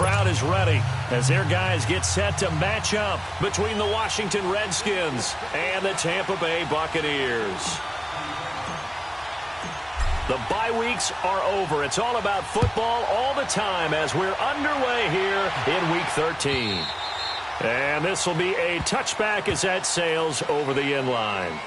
crowd is ready as their guys get set to match up between the Washington Redskins and the Tampa Bay Buccaneers. The bye weeks are over. It's all about football all the time as we're underway here in Week 13. And this will be a touchback as that sails over the end line.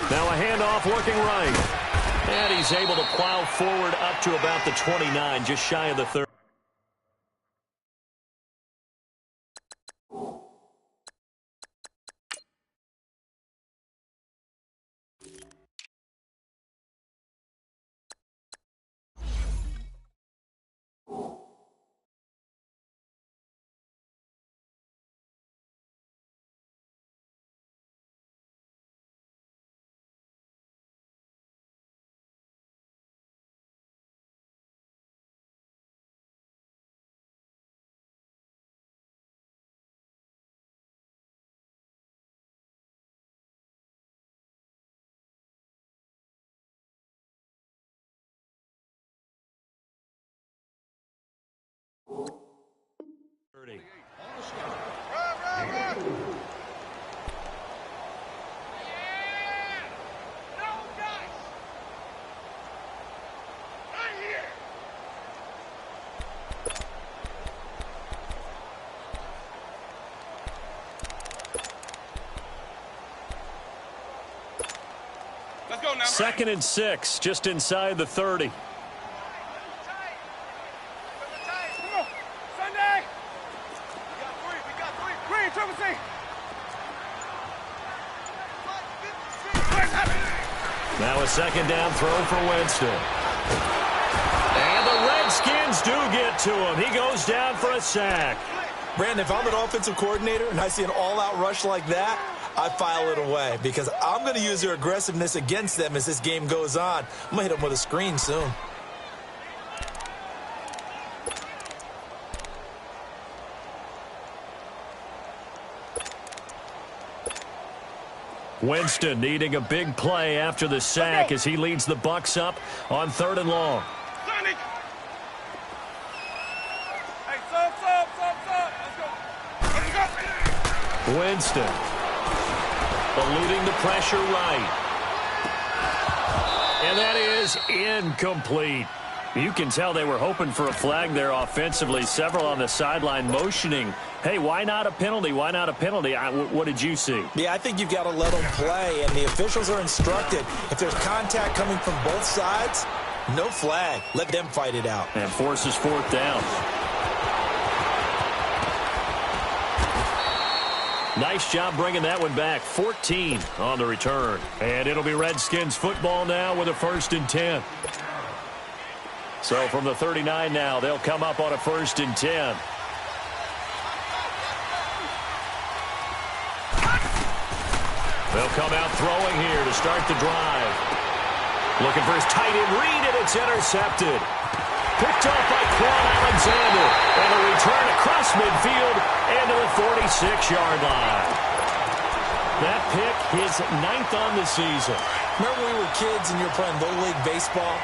Now a handoff looking right. And he's able to plow forward up to about the 29, just shy of the 30. Let's go now. 2nd and 6, just inside the 30. Now a 2nd down throw for Winston. And the Redskins do get to him. He goes down for a sack. Brandon, if I'm an offensive coordinator and I see an all-out rush like that, I file it away because I'm going to use their aggressiveness against them as this game goes on. I'm going to hit them with a screen soon. Winston needing a big play after the sack as he leads the Bucs up on 3rd and long. Winston eluding the pressure right. And that is incomplete. You can tell they were hoping for a flag there offensively. Several on the sideline motioning, hey, why not a penalty? Why not a penalty? What did you see? Yeah, I think you've got to let them play, and the officials are instructed. If there's contact coming from both sides, no flag. Let them fight it out. And forces 4th down. Nice job bringing that one back. 14 on the return. And it'll be Redskins football now with a 1st and 10. So from the 39 now, they'll come up on a 1st and 10. They'll come out throwing here to start the drive. Looking for his tight end read, and it's intercepted. Picked off by Quan Alexander. And a return across midfield and to the 46-yard line. That pick, his 9th on the season. Remember when we were kids and you were playing Little League Baseball?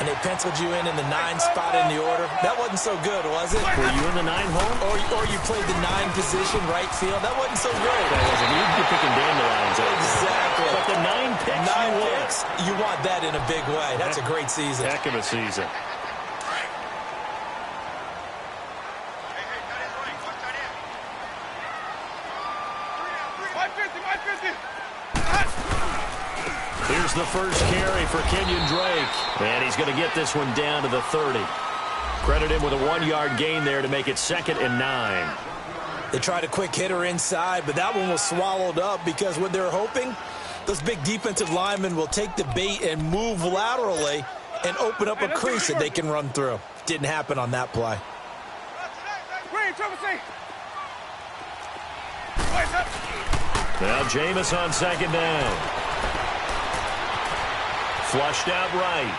And they penciled you in the 9 spot in the order. That wasn't so good, was it? Were you in the 9 hole? Or you played the 9 position, right field. That wasn't so great. That wasn't. You're picking dandelions. Exactly. But the 9 picks, 9 picks, you want that in a big way. That's a great season. Heck of a season. Here's the first carry for Kenyon Drake. And he's going to get this one down to the 30. Credit him with a 1-yard gain there to make it 2nd and 9. They tried a quick hitter inside, but that one was swallowed up because what they're hoping Those big defensive linemen will take the bait and move laterally and open up a crease that they can run through. Didn't happen on that play. Now Jameis on second down. Flushed out right.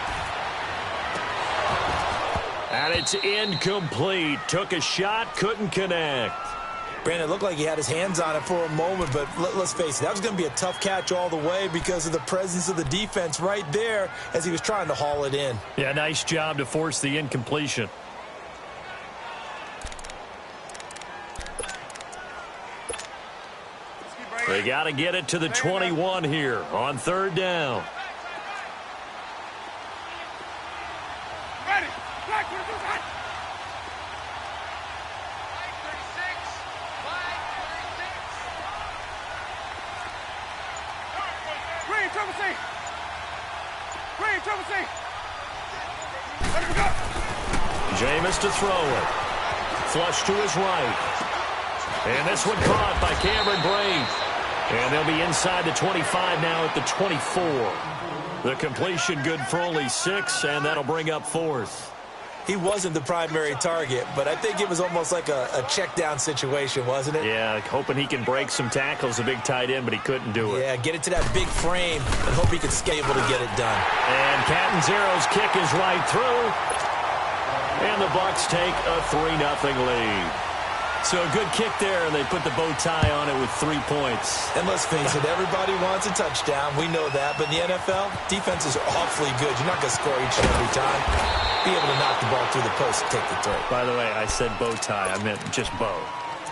And it's incomplete. Took a shot, couldn't connect. Brandon, it looked like he had his hands on it for a moment, but let's face it, that was going to be a tough catch all the way because of the presence of the defense right there as he was trying to haul it in. Yeah, nice job to force the incompletion. They got to get it to the 21 here on third down. Ready. Jameis to throw it. Flush to his right. And this one caught by Cameron Brate. And they'll be inside the 25 now at the 24. The completion good for only 6, and that'll bring up fourth. He wasn't the primary target, but I think it was almost like a check-down situation, wasn't it? Yeah, hoping he can break some tackles, a big tight end, but he couldn't do it. Yeah, get it to that big frame and hope he can stay able to get it done. And Catanzaro's kick is right through. And the Bucs take a 3-0 lead. So a good kick there, and they put the bow tie on it with 3 points. And let's face it, everybody wants a touchdown. We know that. But in the NFL, defenses are awfully good. You're not going to score each and every time. Be able to knock the ball through the post and take the throw. By the way, I said bow tie. I meant just bow.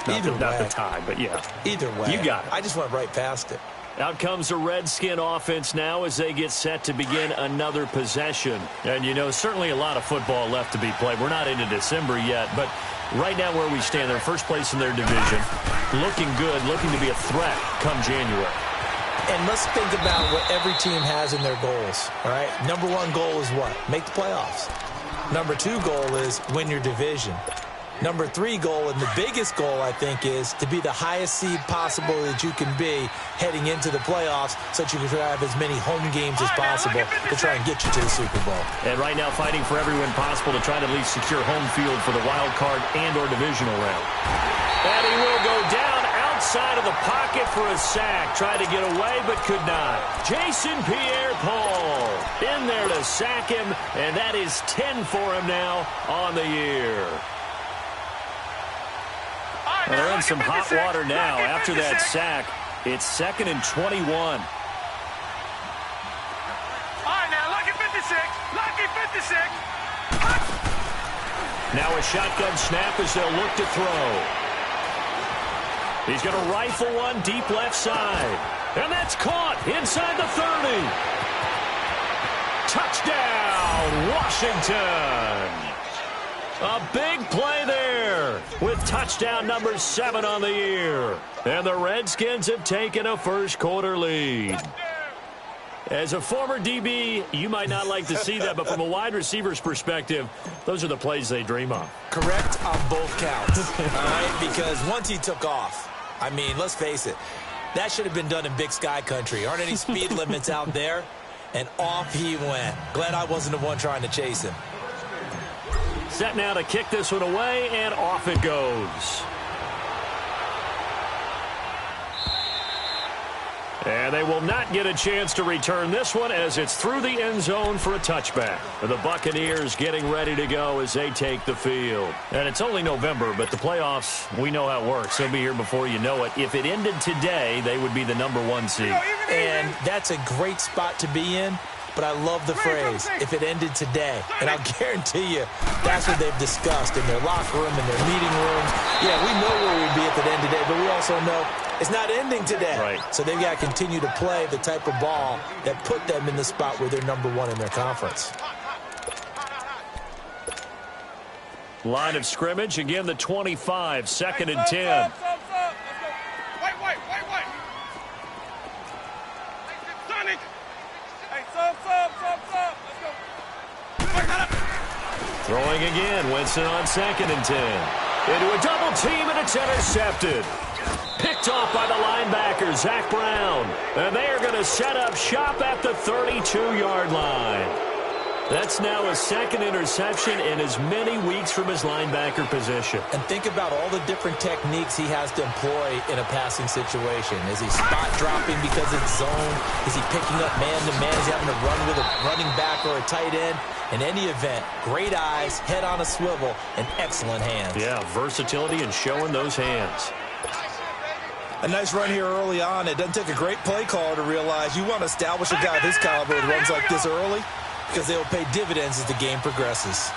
Not the tie, but yeah. Either way. You got it. I just went right past it. Out comes the Redskin offense now as they get set to begin another possession. And, you know, certainly a lot of football left to be played. We're not into December yet, but right now where we stand, they're first place in their division. Looking good, looking to be a threat come January. And let's think about what every team has in their goals, all right? Number 1 goal is what? Make the playoffs. Number 2 goal is win your division. Number 3 goal, and the biggest goal, I think, is to be the highest seed possible that you can be heading into the playoffs so that you can have as many home games as possible to try and get you to the Super Bowl. And right now fighting for every win possible to try to at least secure home field for the wild card and or divisional round. And he will go down outside of the pocket for a sack. Tried to get away but could not. Jason Pierre-Paul in there to sack him, and that is 10 for him now on the year. Well, they're in some hot water now after that sack. It's 2nd and 21. All right, now, lucky 56. Lucky 56. Now a shotgun snap as they'll look to throw. He's going to rifle one deep left side. And that's caught inside the 30. Touchdown, Washington. A big play there with touchdown number 7 on the year. And the Redskins have taken a first-quarter lead. As a former DB, you might not like to see that, but from a wide receiver's perspective, those are the plays they dream of. Correct on both counts, all right? Because once he took off, I mean, let's face it, that should have been done in Big Sky Country. Aren't any speed limits out there? And off he went. Glad I wasn't the one trying to chase him. Set now to kick this one away, and off it goes. And they will not get a chance to return this one as it's through the end zone for a touchback. The Buccaneers getting ready to go as they take the field. And it's only November, but the playoffs, we know how it works. They'll be here before you know it. If it ended today, they would be the number 1 seed. And that's a great spot to be in. But I love the phrase, if it ended today. And I'll guarantee you, that's what they've discussed in their locker room, in their meeting rooms. Yeah, we know where we'd be at the end of the day, but we also know it's not ending today. Right. So they've got to continue to play the type of ball that put them in the spot where they're number 1 in their conference. Line of scrimmage, again the 25, 2nd and 10. Wait. Sonic. Hey, sub. Let's go. Throwing again, Winston on 2nd and 10. Into a double team, and it's intercepted. Picked Picked off by the linebacker, Zach Brown. And they are going to set up shop at the 32-yard line. That's now his second interception in as many weeks from his linebacker position. And think about all the different techniques he has to employ in a passing situation. Is he spot dropping because it's zone? Is he picking up man-to-man? Is he having to run with a running back or a tight end? In any event, great eyes, head on a swivel, and excellent hands. Yeah, versatility and showing those hands. A nice run here early on. It doesn't take a great play caller to realize you want to establish a guy of his caliber with runs like this early, because they will pay dividends as the game progresses.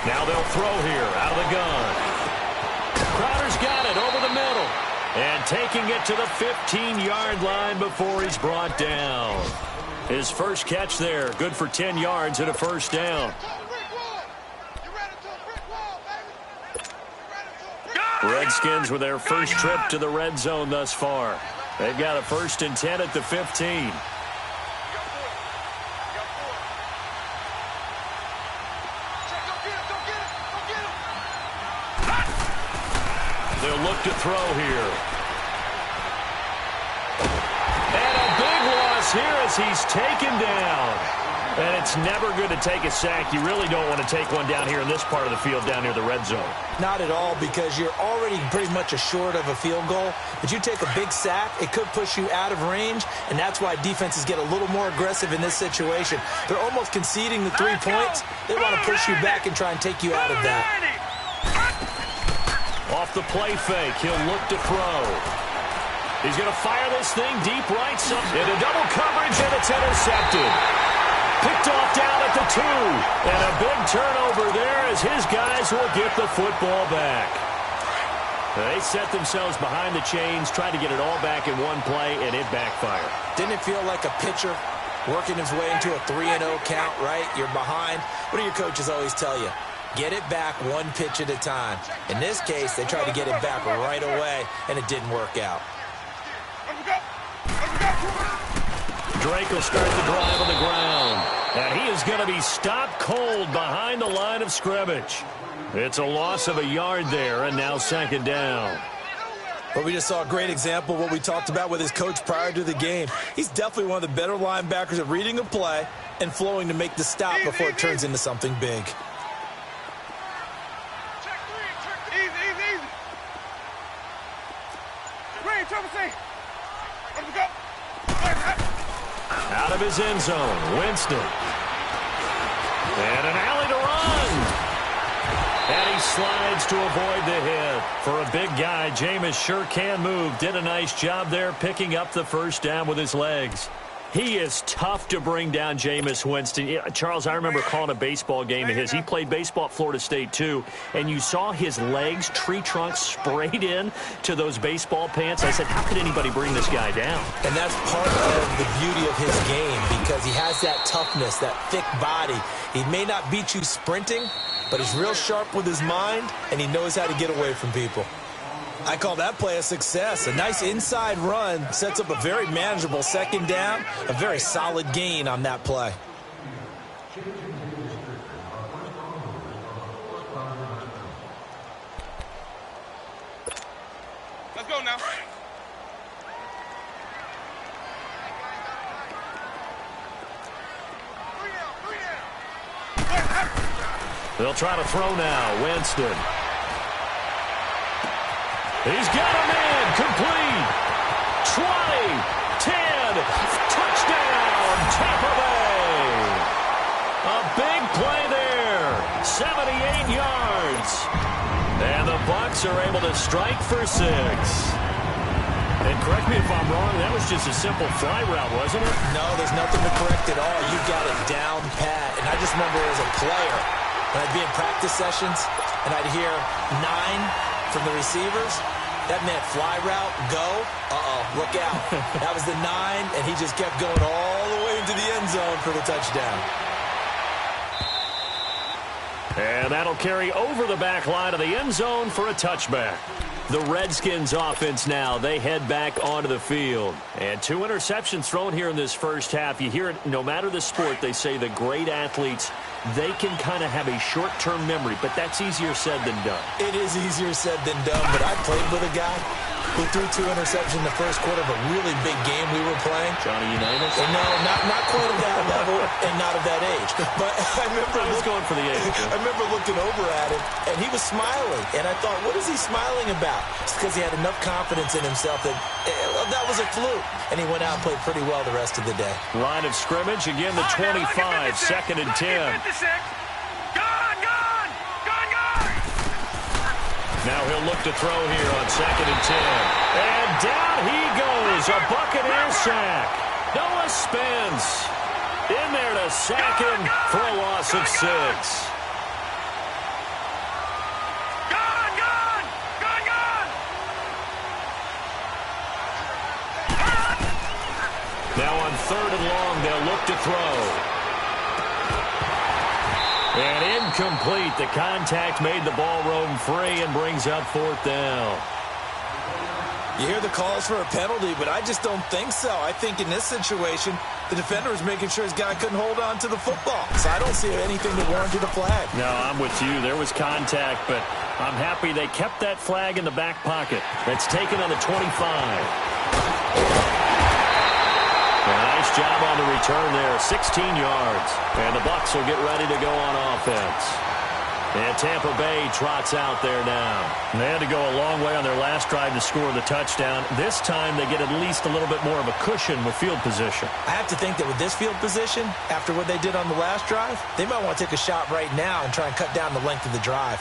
Now they'll throw here out of the gun. Crowder's got it over the middle. And taking it to the 15-yard line before he's brought down. His first catch there, good for 10 yards and a first down. Redskins with their first trip to the red zone thus far. They've got a 1st and 10 at the 15. They'll look to throw here. And a big loss here as he's taken down. And it's never good to take a sack. You really don't want to take one down here in this part of the field down near the red zone. Not at all, because you're already pretty much assured of a field goal. But you take a big sack, it could push you out of range, and that's why defenses get a little more aggressive in this situation. They're almost conceding the 3 points. They want to push you back and try and take you out of that. Off the play fake, he'll look to throw. He's going to fire this thing deep right side. Into double coverage, and it's intercepted. Picked off down at the 2. And a big turnover there as his guys will get the football back. They set themselves behind the chains, tried to get it all back in one play, and it backfired. Didn't it feel like a pitcher working his way into a 3-0 count, right? You're behind. What do your coaches always tell you? Get it back one pitch at a time. In this case, they tried to get it back right away, and it didn't work out. Drake will start the drive on the ground. And he is going to be stopped cold behind the line of scrimmage. It's a loss of a yard there, and now 2nd down. But we just saw a great example of what we talked about with his coach prior to the game. He's definitely one of the better linebackers at reading a play and flowing to make the stop before it turns into something big. Out of his end zone, Winston. And an alley to run. And he slides to avoid the hit. For a big guy, Jameis sure can move. Did a nice job there picking up the first down with his legs. He is tough to bring down, Jameis Winston. Yeah, Charles, I remember calling a baseball game of his. He played baseball at Florida State, too. And you saw his legs, tree trunks sprayed in to those baseball pants. I said, how could anybody bring this guy down? And that's part of the beauty of his game, because he has that toughness, that thick body. He may not beat you sprinting, but he's real sharp with his mind, and he knows how to get away from people. I call that play a success. A nice inside run sets up a very manageable 2nd down, a very solid gain on that play. Let's go now. They'll try to throw now. Winston. He's got a man, complete. 20, 10, touchdown, Tampa Bay. A big play there, 78 yards. And the Bucs are able to strike for 6. And correct me if I'm wrong, that was just a simple fly route, wasn't it? No, there's nothing to correct at all. You got it down pat. And I just remember as a player, when I'd be in practice sessions, and I'd hear 9 from the receivers, that meant fly route, go, look out. That was the 9, and he just kept going all the way into the end zone for the touchdown. And that'll carry over the back line of the end zone for a touchback. The Redskins offense now, they head back onto the field. And 2 interceptions thrown here in this first half. You hear it, no matter the sport, they say the great athletes, they can kind of have a short-term memory, but that's easier said than done. It is easier said than done, but I played with a guy who threw 2 interceptions in the first quarter of a really big game we were playing. Johnny Unitas? And no, not quite of that level and not of that age. But I remember I was going for the age. I remember looking over at him, and he was smiling. And I thought, what is he smiling about? It's because he had enough confidence in himself that that was a fluke. And he went out and played pretty well the rest of the day. Line of scrimmage, again the 25, 2nd and 10. Now he'll look to throw here on 2nd and 10. And down he goes, a Buccaneer sack. Noah Spence in there to sack him for a loss of 6. Now on 3rd and long, they'll look to throw. And incomplete. The contact made the ball roam free and brings up 4th down. You hear the calls for a penalty, but I just don't think so. I think in this situation, the defender was making sure his guy couldn't hold on to the football. So I don't see anything that warranted a flag. No, I'm with you. There was contact, but I'm happy they kept that flag in the back pocket. That's taken on the 25. Nice job on the return there, 16 yards. And the Bucs will get ready to go on offense. And Tampa Bay trots out there now. They had to go a long way on their last drive to score the touchdown. This time they get at least a little bit more of a cushion with field position. I have to think that with this field position, after what they did on the last drive, they might want to take a shot right now and try and cut down the length of the drive.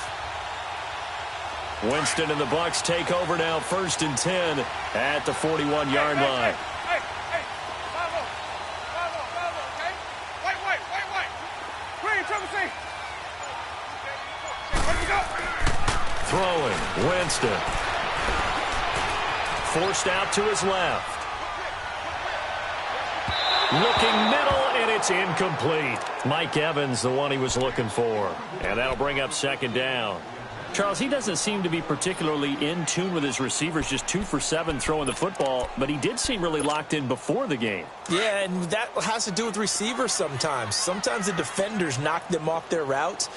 Winston and the Bucs take over now, 1st and 10 at the 41-yard line. Throwing, Winston. Forced out to his left. Looking middle, and it's incomplete. Mike Evans, the one he was looking for. And that'll bring up 2nd down. Charles, he doesn't seem to be particularly in tune with his receivers, just 2 for 7 throwing the football, but he did seem really locked in before the game. Yeah, and that has to do with receivers sometimes. Sometimes the defenders knock them off their routes,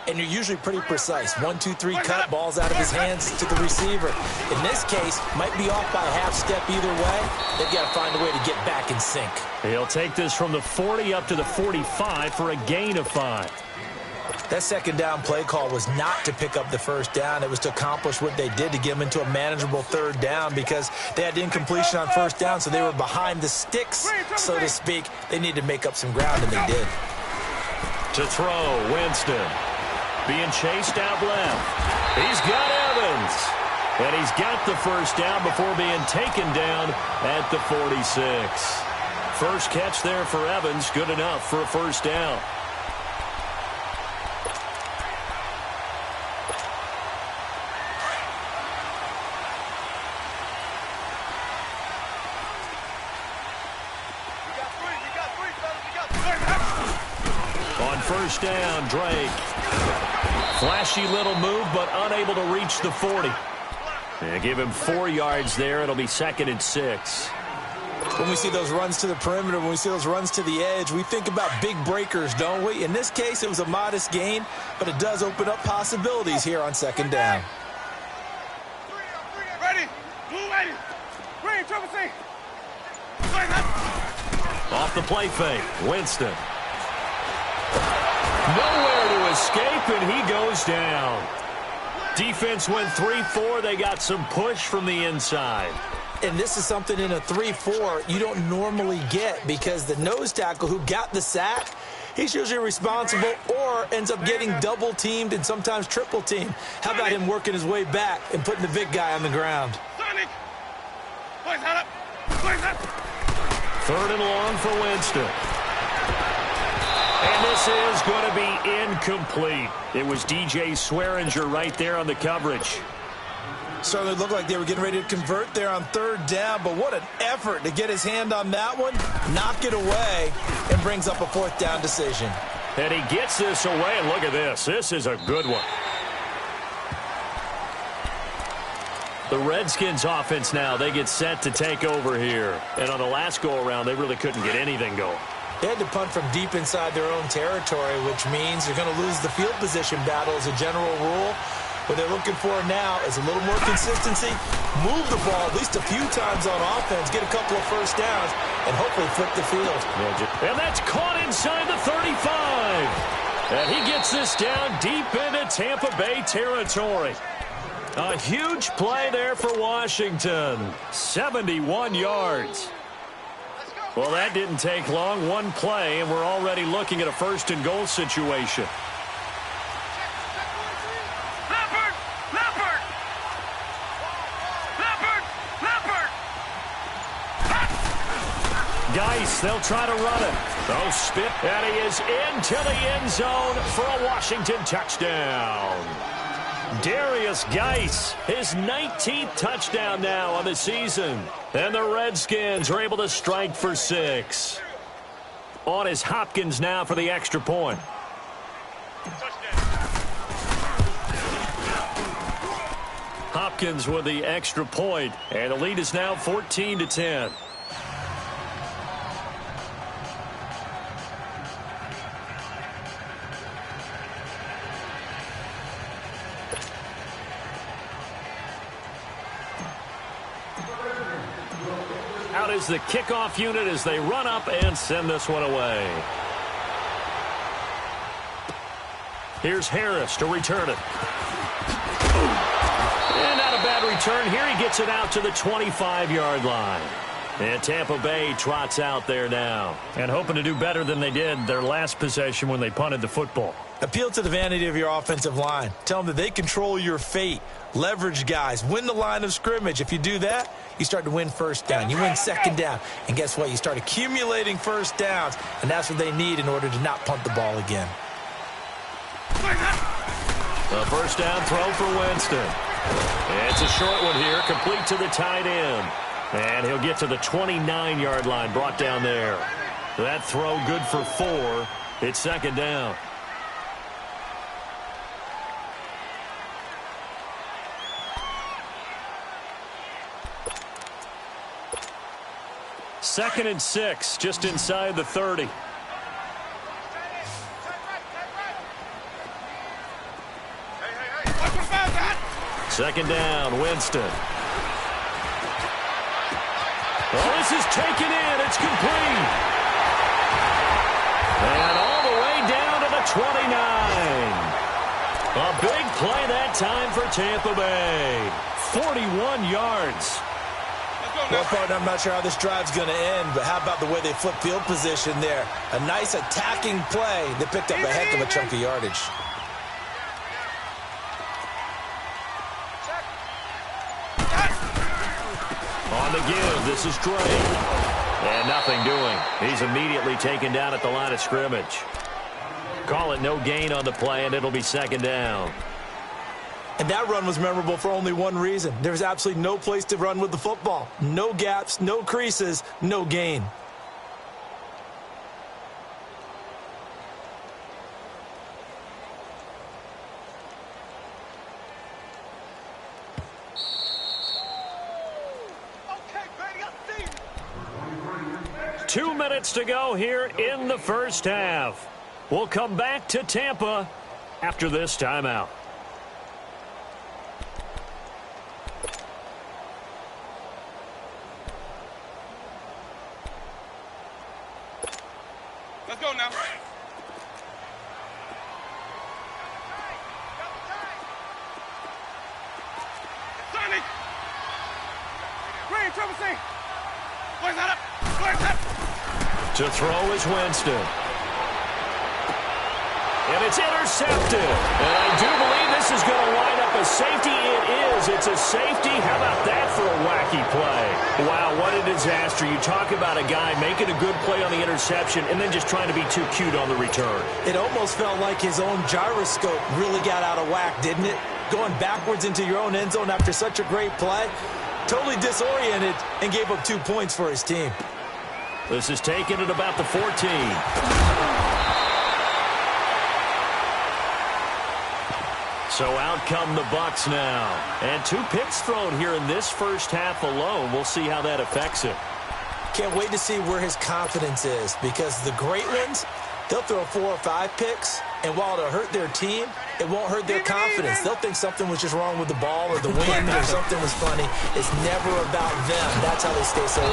and you're usually pretty precise. 1, 2, 3, cut, ball's out of his hands to the receiver. In this case, might be off by a half step either way. They've got to find a way to get back in sync. He'll take this from the 40 up to the 45 for a gain of 5. That 2nd down play call was not to pick up the 1st down. It was to accomplish what they did to get them into a manageable 3rd down because they had incompletion on 1st down, so they were behind the sticks, so to speak. They needed to make up some ground, and they did. To throw, Winston. Being chased out left. He's got Evans. And he's got the 1st down before being taken down at the 46. First catch there for Evans. Good enough for a 1st down. On 1st down, Drake. Flashy little move, but unable to reach the 40. And give him 4 yards there. It'll be 2nd and 6. When we see those runs to the perimeter, when we see those runs to the edge, we think about big breakers, don't we? In this case, it was a modest gain, but it does open up possibilities here on 2nd down. Ready? Blue ready. Green, triple C. Off the play fake, Winston. Nowhere to escape, and he goes down. Defense went 3-4. They got some push from the inside. And this is something in a 3-4 you don't normally get because the nose tackle who got the sack, he's usually responsible or ends up getting double-teamed and sometimes triple-teamed. How about him working his way back and putting the big guy on the ground? 3rd and long for Winston. And this is going to be incomplete. It was DJ Swearinger right there on the coverage. Certainly looked like they were getting ready to convert there on 3rd down, but what an effort to get his hand on that one, knock it away, and brings up a 4th down decision. And he gets this away, and look at this. This is a good one. The Redskins offense now, they get set to take over here. And on the last go-around, they really couldn't get anything going. They had to punt from deep inside their own territory, which means they're going to lose the field position battle as a general rule. What they're looking for now is a little more consistency, move the ball at least a few times on offense, get a couple of first downs, and hopefully flip the field. And that's caught inside the 35. And he gets this down deep into Tampa Bay territory. A huge play there for Washington. 71 yards. Well, that didn't take long. One play, and we're already looking at a first-and-goal situation. Geis, they'll try to run it. Oh, spit, and he is into the end zone for a Washington touchdown. Darius Geis, his 19th touchdown now on the season. And the Redskins are able to strike for 6. On is Hopkins now for the extra point. Hopkins with the extra point, and the lead is now 14-10. Out is the kickoff unit as they run up and send this one away. Here's Harris to return it. And not a bad return here. He gets it out to the 25-yard line. And Tampa Bay trots out there now. And hoping to do better than they did their last possession when they punted the football. Appeal to the vanity of your offensive line. Tell them that they control your fate. Leverage guys. Win the line of scrimmage. If you do that, you start to win first down. You win second down. And guess what? You start accumulating first downs. And that's what they need in order to not punt the ball again. A first down throw for Winston. It's a short one here, complete to the tight end. And he'll get to the 29-yard line, brought down there. That throw good for 4. It's second down. Second and 6, just inside the 30. Second down, Winston. Oh, this is taken in. It's complete. And all the way down to the 29. A big play that time for Tampa Bay. 41 yards. Well, partner, I'm not sure how this drive's going to end, but how about the way they flip field position there? A nice attacking play. They picked up a heck of a chunk of yardage. On the give, this is Drake. And nothing doing. He's immediately taken down at the line of scrimmage. Call it no gain on the play, and it'll be second down. And that run was memorable for only one reason. There was absolutely no place to run with the football. No gaps, no creases, no gain. Okay, baby, I see you. 2 minutes to go here in the first half. We'll come back to Tampa after this timeout. Let's go now. Sonny! Green, triple C! Where's that up? Where's that? To throw is Winston. And it's intercepted. And I do believe this is going to line up a safety. It is. It's a safety. How about that for a wacky play? Wow, what a disaster. You talk about a guy making a good play on the interception and then just trying to be too cute on the return. It almost felt like his own gyroscope really got out of whack, didn't it? Going backwards into your own end zone after such a great play. Totally disoriented and gave up 2 points for his team. This is taken at about the 14. So out come the Bucs now. And 2 picks thrown here in this first half alone. We'll see how that affects him. Can't wait to see where his confidence is, because the great ones, they'll throw 4 or 5 picks, and while it'll hurt their team, it won't hurt their confidence. They'll think something was just wrong with the ball or the wind or something was funny. It's never about them. That's how they stay so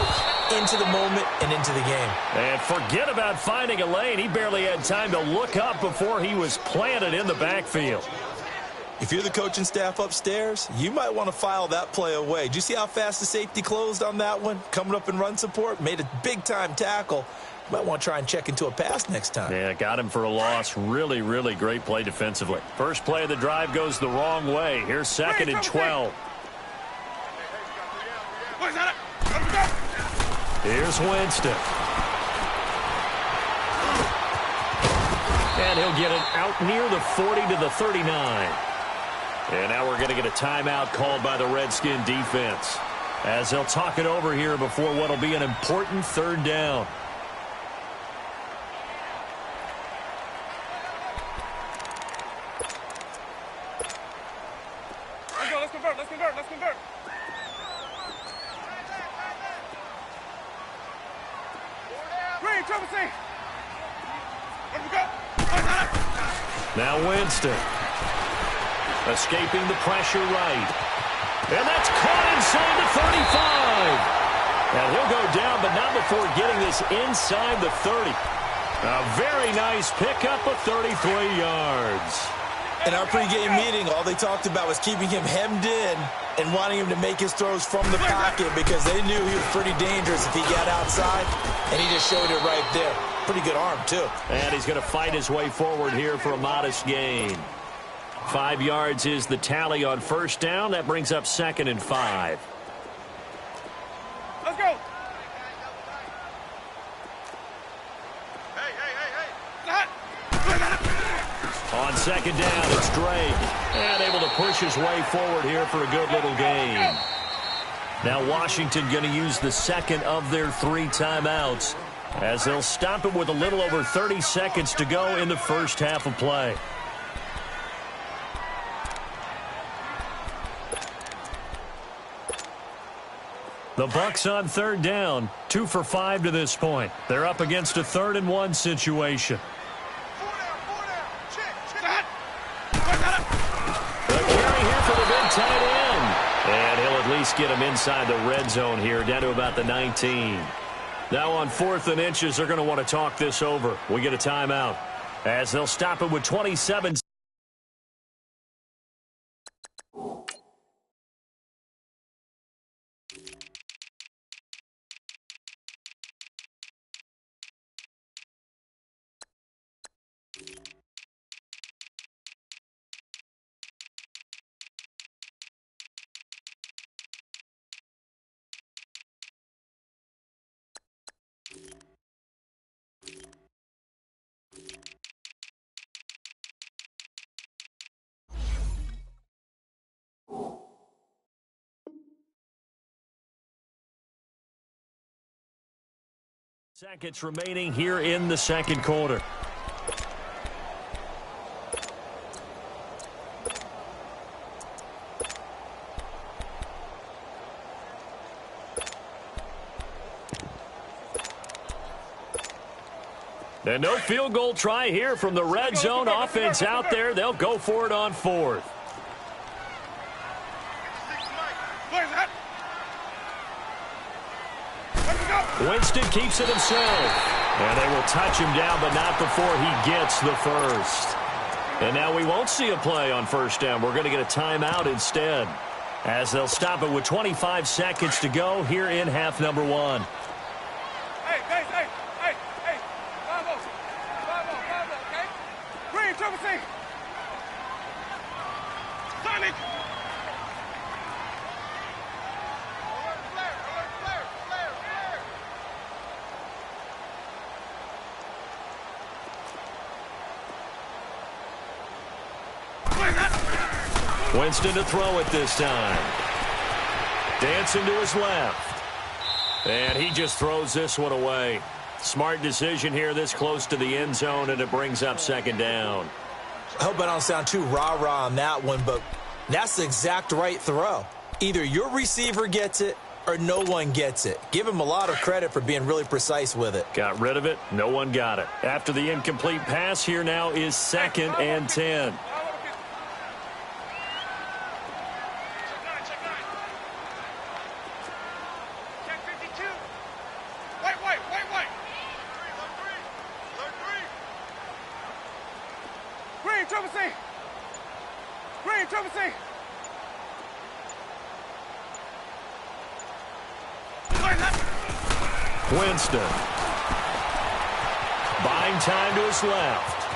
into the moment and into the game. And forget about finding a lane. He barely had time to look up before he was planted in the backfield. If you're the coaching staff upstairs, you might want to file that play away. Did you see how fast the safety closed on that one? Coming up in run support, made a big-time tackle. Might want to try and check into a pass next time. Yeah, got him for a loss. Really, really great play defensively. First play of the drive goes the wrong way. Here's 2nd and 12. Here's Winston. And he'll get it out near the 40 to the 39. And now we're going to get a timeout called by the Redskin defense, as they'll talk it over here before what will be an important 3rd down. Let's convert. Green, trouble C. Where we go? Now Winston. Escaping the pressure right. And that's caught inside the 35. And he'll go down, but not before getting this inside the 30. A very nice pickup of 33 yards. In our pregame meeting, all they talked about was keeping him hemmed in and wanting him to make his throws from the pocket, because they knew he was pretty dangerous if he got outside, and he just showed it right there. Pretty good arm, too. And he's going to fight his way forward here for a modest gain. 5 yards is the tally on 1st down. That brings up 2nd and 5. Let's go. On 2nd down, it's Drake. And able to push his way forward here for a good little gain. Now Washington going to use the 2nd of their 3 timeouts, as they'll stop it with a little over 30 seconds to go in the first half of play. The Bucs on 3rd down, 2 for 5 to this point. They're up against a 3rd and 1 situation. The carry here for the big tight end. And he'll at least get him inside the red zone here, down to about the 19. Now on 4th and inches, they're going to want to talk this over. We get a timeout, as they'll stop it with 27. Seconds remaining here in the 2nd quarter. And no field goal try here from the red zone offense out there. They'll go for it on 4th. Winston keeps it himself. And they will touch him down, but not before he gets the 1st. And now we won't see a play on 1st down. We're going to get a timeout instead, as they'll stop it with 25 seconds to go here in half number 1. Hey. Bravo, okay? Green, trouble C. Sonic. Winston to throw it this time. Dancing to his left. And he just throws this one away. Smart decision here this close to the end zone, and it brings up 2nd down. I hope I don't sound too rah-rah on that one, but that's the exact right throw. Either your receiver gets it or no one gets it. Give him a lot of credit for being really precise with it. Got rid of it. No one got it. After the incomplete pass, here now is 2nd and 10. Winston. Buying time to his left.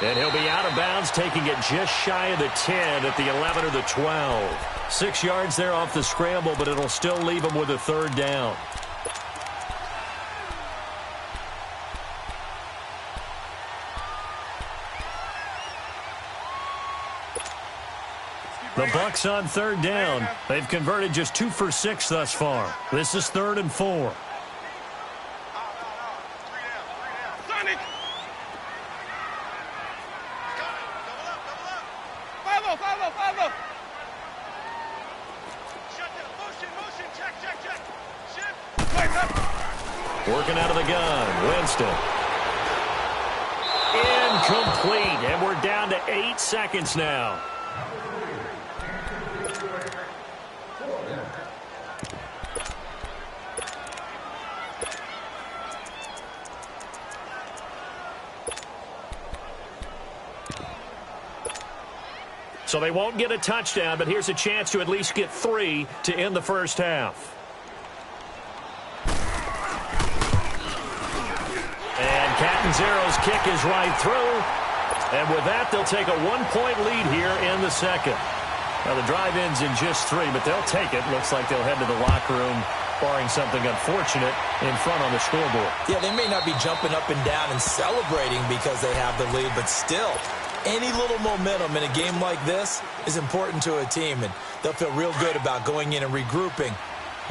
And he'll be out of bounds, taking it just shy of the 10 at the 11 or the 12. 6 yards there off the scramble, but it'll still leave him with a 3rd down. The Bucs on 3rd down. They've converted just 2 for 6 thus far. This is 3rd and 4. Working out of the gun, Winston. Incomplete, and we're down to 8 seconds now. So they won't get a touchdown, but here's a chance to at least get 3 to end the first half. And Catanzaro's kick is right through. And with that, they'll take a 1-point lead here in the second. Now, the drive ends in just 3, but they'll take it. Looks like they'll head to the locker room, barring something unfortunate, in front on the scoreboard. Yeah, they may not be jumping up and down and celebrating because they have the lead, but still, any little momentum in a game like this is important to a team, and they'll feel real good about going in and regrouping,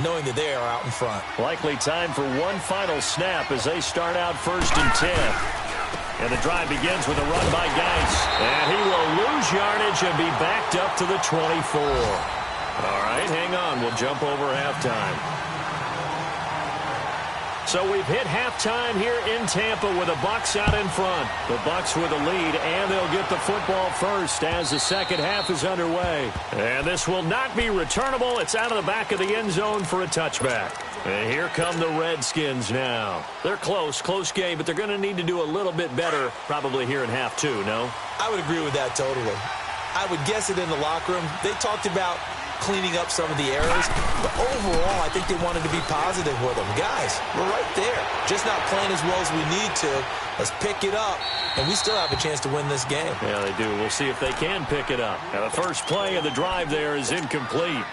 knowing that they are out in front. Likely time for one final snap as they start out 1st and 10. And the drive begins with a run by Geis. And he will lose yardage and be backed up to the 24. All right, hang on. We'll jump over halftime. So we've hit halftime here in Tampa with the Bucs out in front. The Bucs with a lead, and they'll get the football first as the second half is underway. And this will not be returnable. It's out of the back of the end zone for a touchback. And here come the Redskins now. They're close game, but they're going to need to do a little bit better probably here in half 2, no? I would agree with that totally. I would guess it in the locker room. They talked about cleaning up some of the errors, but overall, I think they wanted to be positive with them. Guys, we're right there. Just not playing as well as we need to. Let's pick it up, and we still have a chance to win this game. Yeah, they do. We'll see if they can pick it up. Now, the first play of the drive there is incomplete.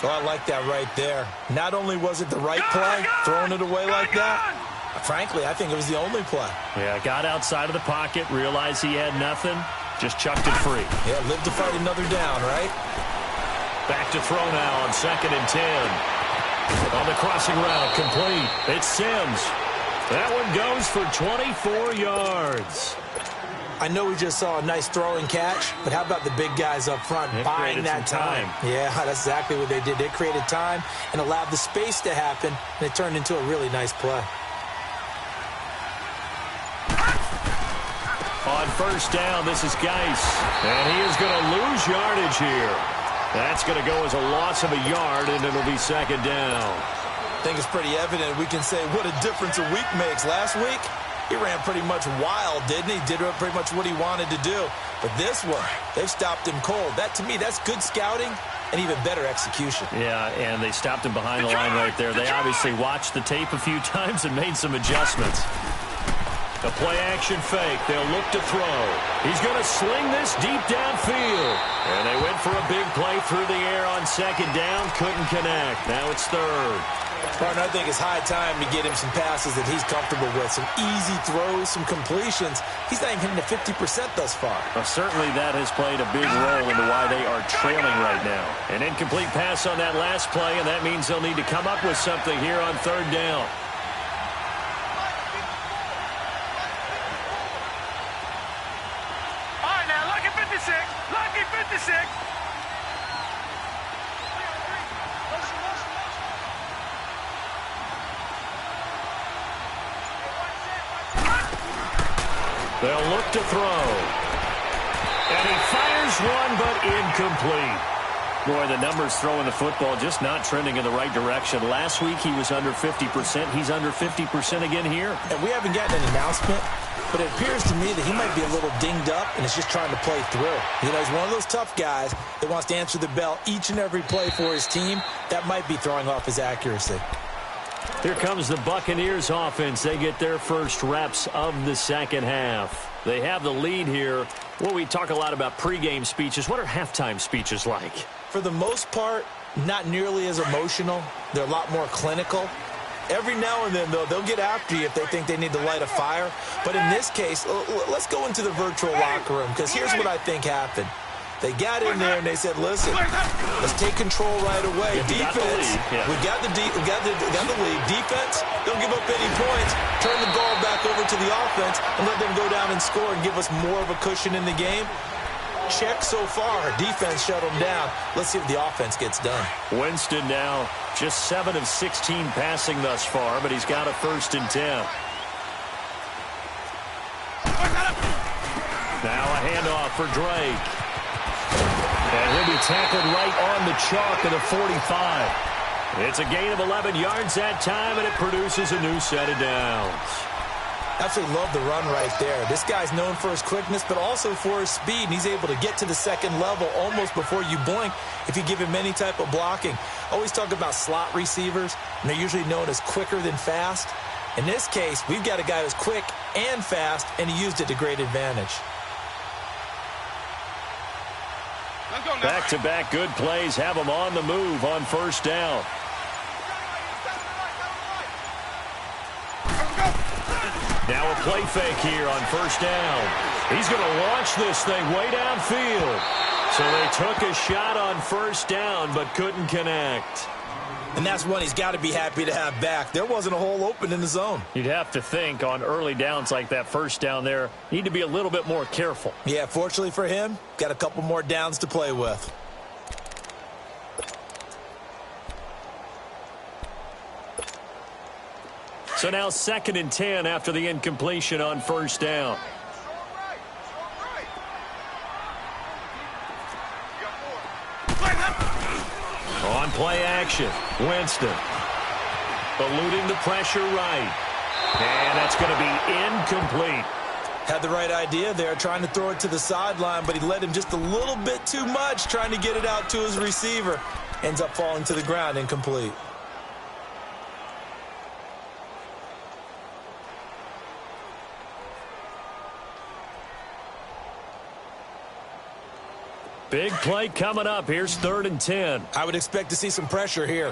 So I like that right there. Not only was it the right play, throwing it away like that, frankly, I think it was the only play. Yeah, got outside of the pocket, realized he had nothing, just chucked it free. Yeah, live to fight another down, right? Back to throw now on 2nd and 10. On the crossing route, complete. It's Sims. That one goes for 24 yards. I know we just saw a nice throwing catch, but how about the big guys up front buying that time? Yeah, that's exactly what they did. They created time and allowed the space to happen, and it turned into a really nice play. On 1st down, this is Geis. And he is going to lose yardage here. That's going to go as a loss of a yard, and it'll be 2nd down. I think it's pretty evident. We can say what a difference a week makes. Last week, he ran pretty much wild, didn't he? Did pretty much what he wanted to do. But this one, they've stopped him cold. That, to me, that's good scouting and even better execution. Yeah, and they stopped him behind the line right there. They obviously watched the tape a few times and made some adjustments. A play-action fake. They'll look to throw. He's going to sling this deep downfield. And they went for a big play through the air on 2nd down. Couldn't connect. Now it's 3rd. Partner, I think it's high time to get him some passes that he's comfortable with. Some easy throws, some completions. He's not even hitting the 50% thus far. Well, certainly that has played a big role into why they are trailing right now. An incomplete pass on that last play, and that means they'll need to come up with something here on 3rd down. They'll look to throw. And he fires one, but incomplete. Boy, the numbers throwing the football just not trending in the right direction. Last week he was under 50%. He's under 50% again here. And we haven't gotten an announcement, but it appears to me that he might be a little dinged up and is just trying to play through. You know, he's one of those tough guys that wants to answer the bell each and every play for his team. That might be throwing off his accuracy. Here comes the Buccaneers offense. They get their first reps of the second half. They have the lead here. Well, we talk a lot about pregame speeches. What are halftime speeches like? For the most part, not nearly as emotional. They're a lot more clinical. Every now and then, though, they'll get after you if they think they need to light a fire. But in this case, let's go into the virtual locker room, because here's what I think happened. They got in there and they said, listen, let's take control right away. Defense, we got the lead. Defense, don't give up any points. Turn the ball back over to the offense and let them go down and score and give us more of a cushion in the game. Check so far. Defense shut them down. Let's see if the offense gets done. Winston now just 7 of 16 passing thus far, but he's got a 1st and 10. Now a handoff for Drake. And he'll be tackled right on the chalk of the 45. It's a gain of 11 yards that time, and it produces a new set of downs. Absolutely love the run right there. This guy's known for his quickness, but also for his speed, and he's able to get to the second level almost before you blink if you give him any type of blocking. Always talk about slot receivers, and they're usually known as quicker than fast. In this case, we've got a guy who's quick and fast, and he used it to great advantage. Back-to-back good plays have him on the move on 1st down. Now a play fake here on 1st down. He's going to launch this thing way downfield. So they took a shot on 1st down but couldn't connect. And that's one he's got to be happy to have back. There wasn't a hole open in the zone. You'd have to think on early downs like that 1st down there, need to be a little bit more careful. Yeah, fortunately for him, got a couple more downs to play with. So now 2nd and 10 after the incompletion on 1st down. On play action, Winston. Eluding the pressure right. And that's going to be incomplete. Had the right idea there, trying to throw it to the sideline, but he led him just a little bit too much, trying to get it out to his receiver. Ends up falling to the ground, incomplete. Big play coming up. Here's 3rd and 10. I would expect to see some pressure here.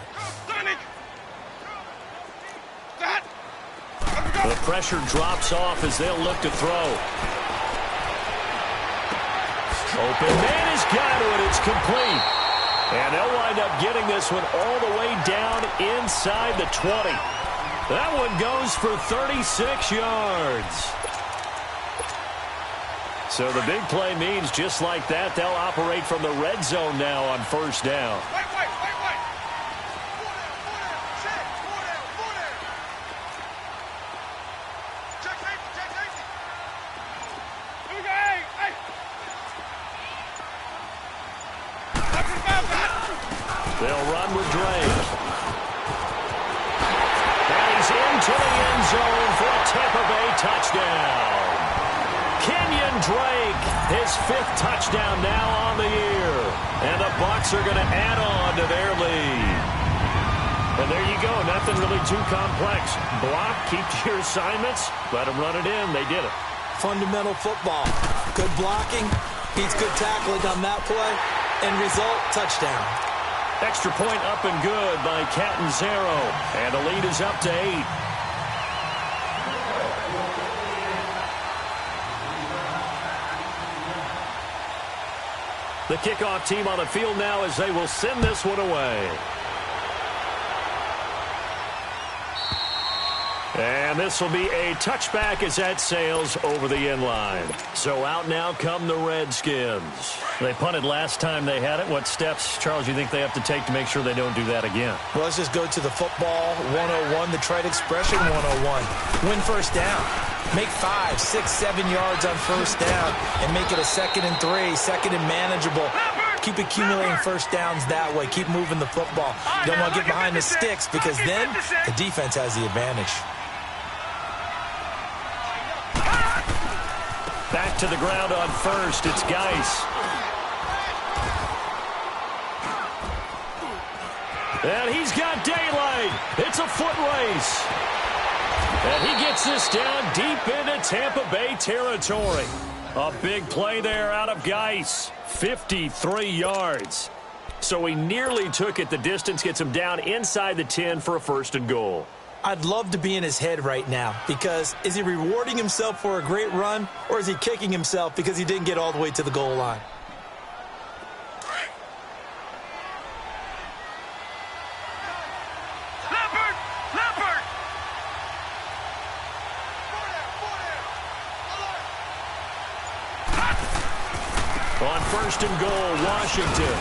The pressure drops off as they'll look to throw. Open man has got it. It's complete. And they'll wind up getting this one all the way down inside the 20. That one goes for 36 yards. So the big play means just like that, they'll operate from the red zone now on 1st down. They'll run with Drake. And he's into the end zone for a Tampa Bay touchdown. Kenyon Drake, his 5th touchdown now on the year. And the Bucs are going to add on to their lead. And there you go. Nothing really too complex. Block, keep to your assignments, let them run it in. They did it. Fundamental football. Good blocking, beats good tackling on that play, and result, touchdown. Extra point up and good by Catanzaro. And the lead is up to 8. The kickoff team on the field now as they will send this one away. And this will be a touchback as that sails over the end line. So out now come the Redskins. They punted last time they had it. What steps, Charles, you think they have to take to make sure they don't do that again? Well, let's just go to the football 101, the trite expression 101. Win 1st down. Make 5, 6, 7 yards on first down and make it a 2nd and 3, 2nd and manageable. Keep accumulating first downs that way. Keep moving the football. You don't want to get behind the sticks because then the defense has the advantage. Back to the ground on first. It's Geis. And he's got daylight. It's a foot race. And he gets this down deep into Tampa Bay territory. A big play there out of Geis. 53 yards. So he nearly took it the distance, gets him down inside the 10 for a 1st and goal. I'd love to be in his head right now because is he rewarding himself for a great run or is he kicking himself because he didn't get all the way to the goal line? On 1st and goal, Washington.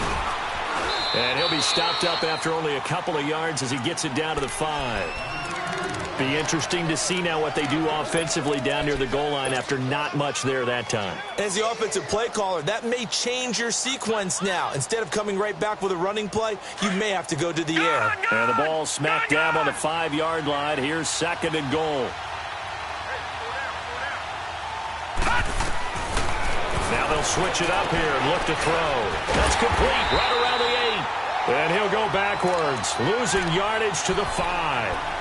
And he'll be stopped up after only a couple of yards as he gets it down to the 5. Be interesting to see now what they do offensively down near the goal line after not much there that time. As the offensive play caller, that may change your sequence now. Instead of coming right back with a running play, you may have to go to the air. And the ball smacked down on the 5-yard line. Here's 2nd and goal. Now they'll switch it up here and look to throw. That's complete right around the 8. And he'll go backwards, losing yardage to the 5.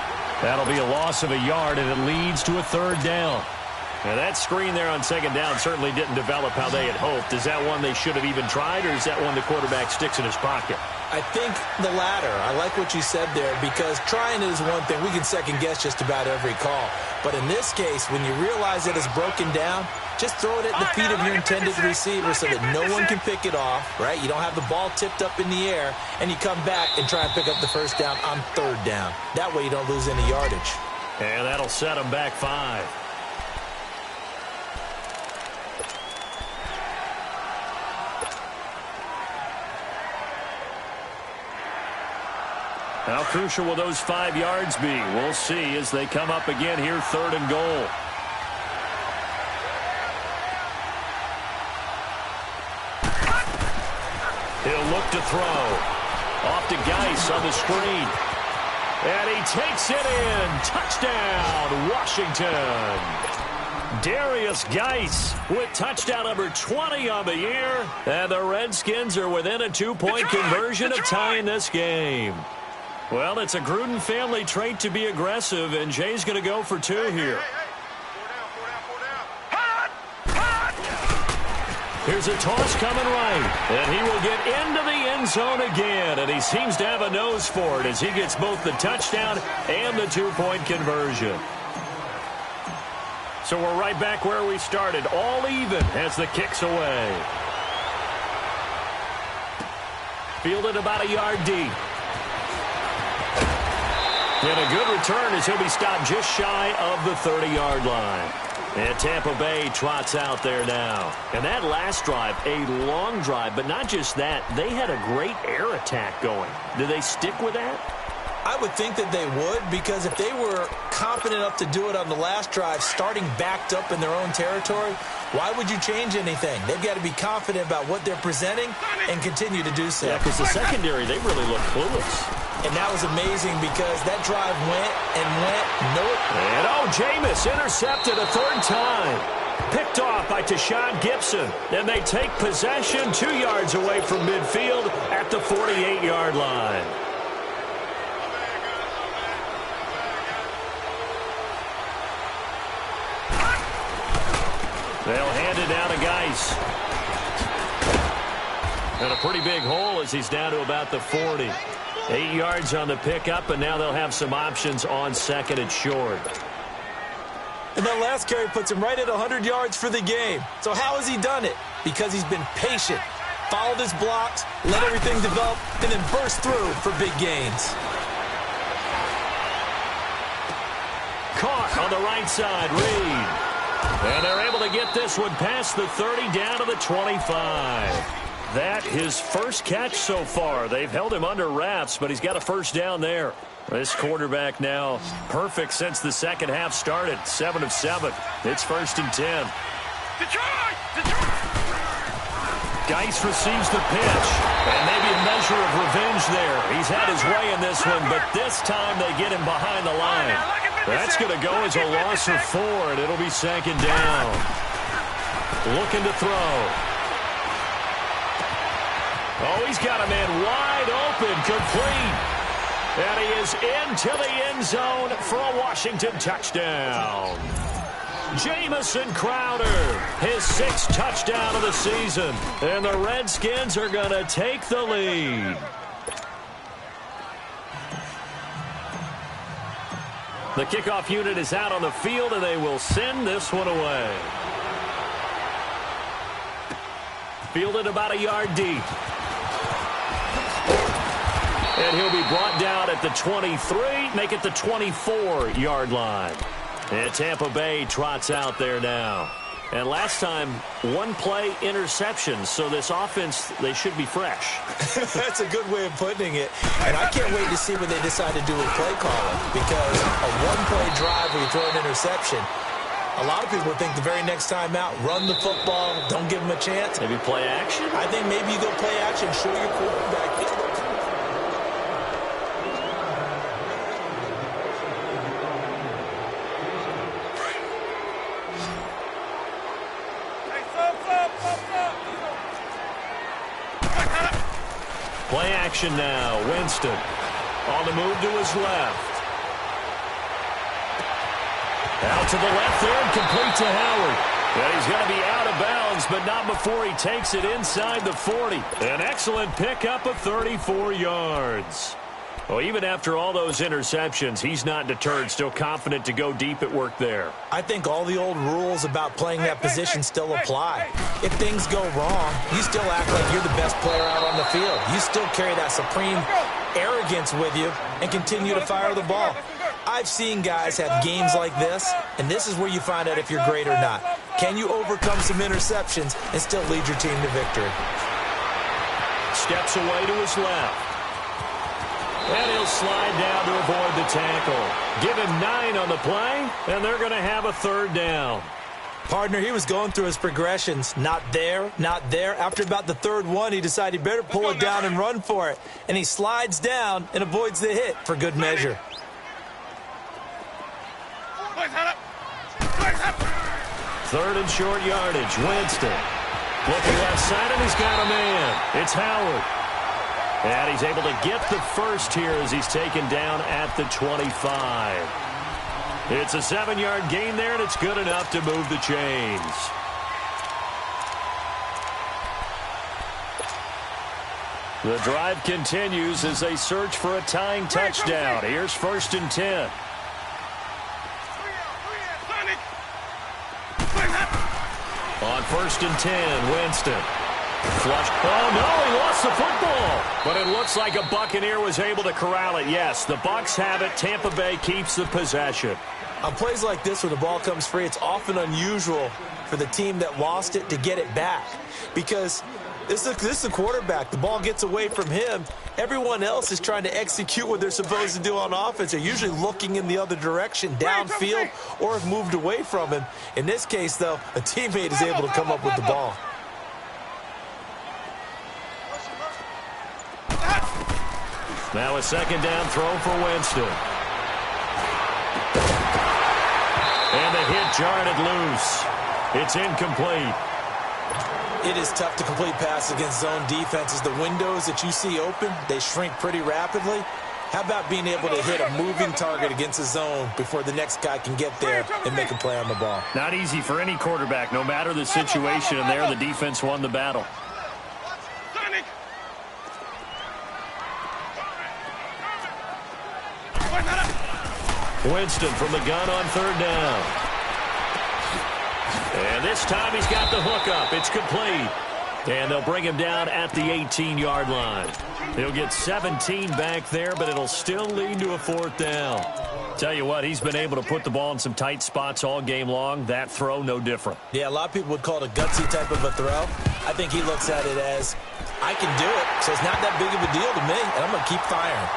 That'll be a loss of a yard, and it leads to a 3rd down. Now that screen there on 2nd down certainly didn't develop how they had hoped. Is that one they should have even tried, or is that one the quarterback sticks in his pocket? I think the latter. I like what you said there because trying is one thing. We can second-guess just about every call. But in this case, when you realize that it's broken down, just throw it at the feet of your intended receiver so that no one can pick it off, right? You don't have the ball tipped up in the air, and you come back and try and pick up the 1st down on 3rd down. That way you don't lose any yardage. And that'll set them back 5. How crucial will those 5 yards be? We'll see as they come up again here, 3rd and goal. He'll look to throw. Off to Geis on the screen. And he takes it in. Touchdown, Washington. Darius Geis with touchdown number 20 on the year. And the Redskins are within a 2-point conversion of tying this game. Well, it's a Gruden family trait to be aggressive, and Jay's going to go for 2 here. Here's a toss coming right, and he will get into the end zone again, and he seems to have a nose for it as he gets both the touchdown and the 2-point conversion. So we're right back where we started, all even as the kick's away. Fielded about a yard deep. And a good return as he'll be stopped just shy of the 30-yard line. And Tampa Bay trots out there now. And that last drive, a long drive, but not just that. They had a great air attack going. Do they stick with that? I would think that they would because if they were confident enough to do it on the last drive, starting backed up in their own territory, why would you change anything? They've got to be confident about what they're presenting and continue to do so. Yeah, because the secondary, they really look clueless. And that was amazing because that drive went and went. Nope. And Jameis intercepted a 3rd time. Picked off by Tashawn Gibson. And they take possession 2 yards away from midfield at the 48-yard line. They'll hand it down to Geis. And a pretty big hole as he's down to about the 40. 8 yards on the pickup, and now they'll have some options on 2nd and short. And that last carry puts him right at 100 yards for the game. So how has he done it? Because he's been patient, followed his blocks, let everything develop, and then burst through for big gains. Caught on the right side, Reed. And they're able to get this one past the 30 down to the 25. that his first catch so far. They've held him under wraps, but he's got a first down there. This quarterback now perfect since the second half started. 7 of 7. It's 1st and 10. Detroit! Geis receives the pitch, and maybe a measure of revenge there. He's had his way in this one, but this time they get him behind the line. That's going to go as a loss of 4, and it'll be 2nd down. Looking to throw. Oh, he's got a man wide open, complete. And he is into the end zone for a Washington touchdown. Jamison Crowder, his 6th touchdown of the season. And the Redskins are going to take the lead. The kickoff unit is out on the field, and they will send this one away. Fielded about a yard deep. And he'll be brought down at the 23, make it the 24-yard line. And Tampa Bay trots out there now. And last time, 1-play interception. So this offense, they should be fresh. That's a good way of putting it. And I can't wait to see what they decide to do with play calling. Because a 1-play drive where you throw an interception, a lot of people would think the very next time out, run the football, don't give them a chance. Maybe play action? I think maybe you go play action, show your quarterback. Play action now. Winston on the move to his left. Out to the left there and complete to Howard. And he's going to be out of bounds, but not before he takes it inside the 40. An excellent pickup of 34 yards. Well, even after all those interceptions, he's not deterred, still confident to go deep at work there. I think all the old rules about playing that position still apply. If things go wrong, you still act like you're the best player out on the field. You still carry that supreme arrogance with you and continue to fire the ball. I've seen guys have games like this, and this is where you find out if you're great or not. Can you overcome some interceptions and still lead your team to victory? Steps away to his left. And he'll slide down to avoid the tackle. Give him 9 on the play, and they're going to have a 3rd down. Partner, he was going through his progressions. Not there, not there. After about the 3rd one, he decided he better pull it down and run for it. And he slides down and avoids the hit for good measure. 3rd and short yardage. Winston looking left side, and he's got a man. It's Howard. And he's able to get the first here as he's taken down at the 25. It's a 7-yard gain there, and it's good enough to move the chains. The drive continues as they search for a tying touchdown. Here's 1st and 10. On 1st and 10, Winston. Flush. Oh, no, he lost the football. But it looks like a Buccaneer was able to corral it. Yes, the Bucs have it. Tampa Bay keeps the possession. On plays like this where the ball comes free, it's often unusual for the team that lost it to get it back. Because this is the quarterback. The ball gets away from him. Everyone else is trying to execute what they're supposed to do on offense. They're usually looking in the other direction, downfield, or have moved away from him. In this case, though, a teammate is able to come up with the ball. Now a 2nd down throw for Winston. And the hit jarred it loose. It's incomplete. It is tough to complete passes against zone defenses. The windows that you see open, they shrink pretty rapidly. How about being able to hit a moving target against a zone before the next guy can get there and make a play on the ball? Not easy for any quarterback, no matter the situation, and there the defense won the battle. Winston from the gun on 3rd down. And this time he's got the hook up. It's complete. And they'll bring him down at the 18-yard line. He'll get 17 back there, but it'll still lead to a 4th down. Tell you what, he's been able to put the ball in some tight spots all game long. That throw, no different. Yeah, a lot of people would call it a gutsy type of a throw. I think he looks at it as, I can do it, so it's not that big of a deal to me, and I'm going to keep firing.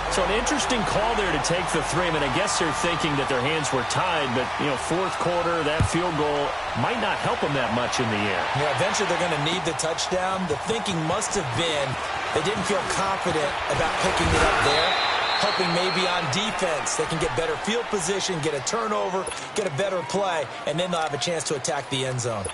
So an interesting call there to take the 3. I mean, I guess they're thinking that their hands were tied, but, you know, 4th quarter, that field goal might not help them that much in the end. Yeah, eventually they're going to need the touchdown. The thinking must have been they didn't feel confident about picking it up there, hoping maybe on defense they can get better field position, get a turnover, get a better play, and then they'll have a chance to attack the end zone.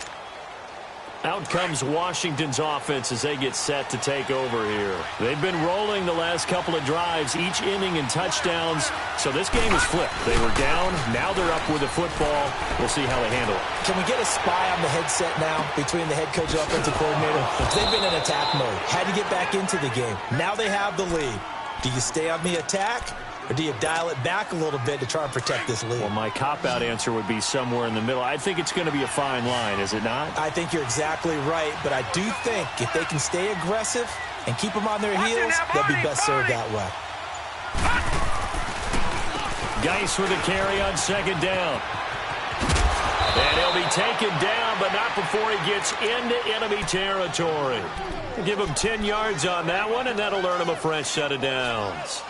Out comes Washington's offense as they get set to take over here. They've been rolling the last couple of drives, each inning in touchdowns. So this game is flipped. They were down. Now they're up with the football. We'll see how they handle it. Can we get a spy on the headset now between the head coach and offensive coordinator? They've been in attack mode. Had to get back into the game. Now they have the lead. Do you stay on the attack? Or do you dial it back a little bit to try and protect this lead? Well, my cop-out answer would be somewhere in the middle. I think it's going to be a fine line, is it not? I think you're exactly right, but I do think if they can stay aggressive and keep them on their heels, they'll be best served that way. Geis with a carry on 2nd down. And he'll be taken down, but not before he gets into enemy territory. Give him 10 yards on that one, and that'll earn him a fresh set of downs.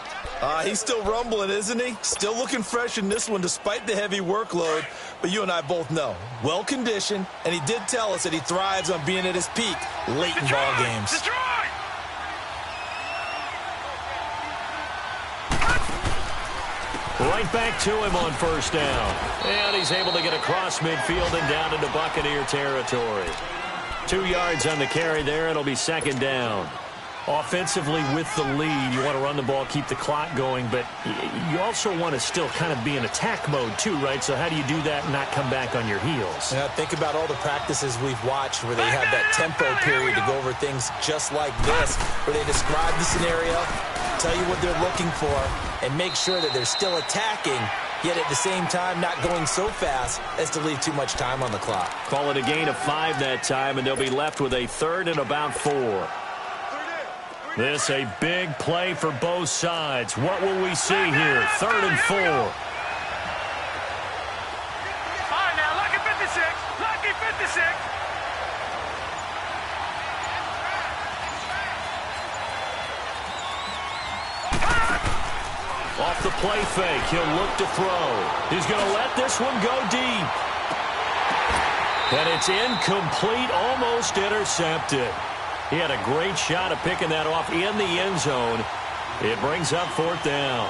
He's still rumbling, isn't he? Still looking fresh in this one despite the heavy workload. But you and I both know, well-conditioned, and he did tell us that he thrives on being at his peak late in ball games. Right back to him on 1st down. And he's able to get across midfield and down into Buccaneer territory. 2 yards on the carry there. It'll be 2nd down. Offensively with the lead, you want to run the ball, keep the clock going, but you also want to still kind of be in attack mode too, right? So how do you do that and not come back on your heels? Yeah, think about all the practices we've watched where they have that tempo period to go over things just like this, where they describe the scenario, tell you what they're looking for, and make sure that they're still attacking, yet at the same time not going so fast as to leave too much time on the clock. Call it a gain of 5 that time, and they'll be left with a 3rd and about 4. This a big play for both sides. What will we see here? 3rd and 4. All right, now, lucky 56. Lucky 56. Off the play fake, he'll look to throw. He's going to let this one go deep. And it's incomplete, almost intercepted. He had a great shot at picking that off in the end zone. It brings up 4th down.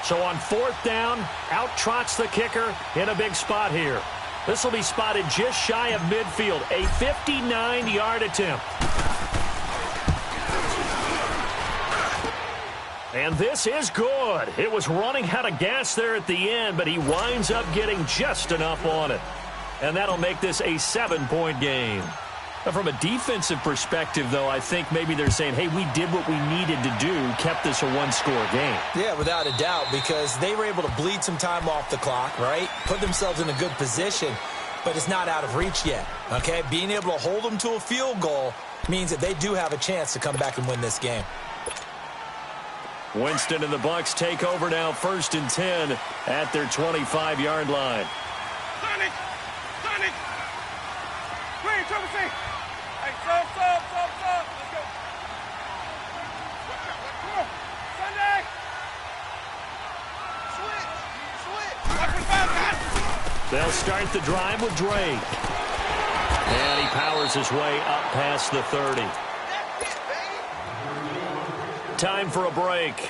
So on 4th down, out trots the kicker in a big spot here. This will be spotted just shy of midfield, a 59-yard attempt. And this is good. It was running out of gas there at the end, but he winds up getting just enough on it. And that'll make this a 7-point game. Now, from a defensive perspective, though, I think maybe they're saying, hey, we did what we needed to do, kept this a 1-score game. Yeah, without a doubt, because they were able to bleed some time off the clock, right? Put themselves in a good position, but it's not out of reach yet, okay? Being able to hold them to a field goal means that they do have a chance to come back and win this game. Winston and the Bucs take over now, 1st and 10 at their 25-yard line. Sonny! Sonny! Green, Triple C! Hey, sub! Let's go! Come on! Sunday! Switch! They'll start the drive with Drake. And he powers his way up past the 30. Time for a break.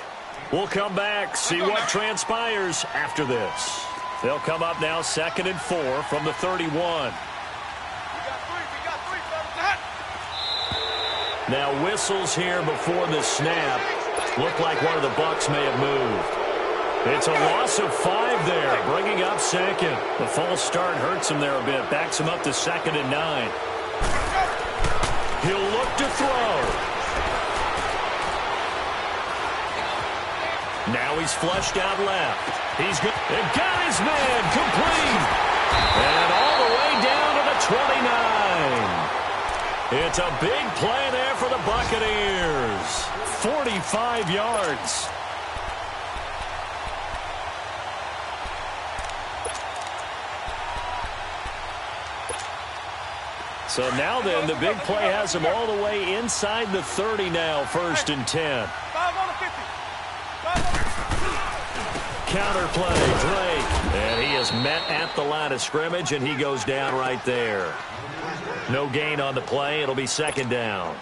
We'll come back, see what transpires after this. They'll come up now 2nd and 4 from the 31. We got three, fellas. Now whistles here before the snap. Look like one of the Bucs may have moved. It's a loss of 5 there, bringing up 2nd. The false start hurts him there a bit, backs him up to 2nd and 9. He'll look to throw. Now he's flushed out left. He's good. And got his man complete. And all the way down to the 29. It's a big play there for the Buccaneers. 45 yards. So now then, the big play has him all the way inside the 30 now, 1st and 10. 5 on the 50. 5 on the 50. Counter play, Drake. And he is met at the line of scrimmage, and he goes down right there. No gain on the play. It'll be 2nd down.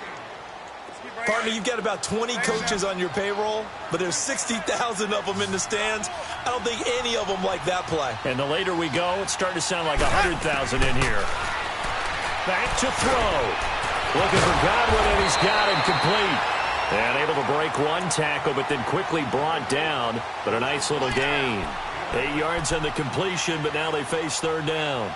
Partner, you've got about 20 coaches on your payroll, but there's 60,000 of them in the stands. I don't think any of them like that play. And the later we go, it's starting to sound like 100,000 in here. Back to throw. Looking for Godwin, and he's got him complete. And able to break one tackle, but then quickly brought down. But a nice little gain. 8 yards on the completion, but now they face 3rd down.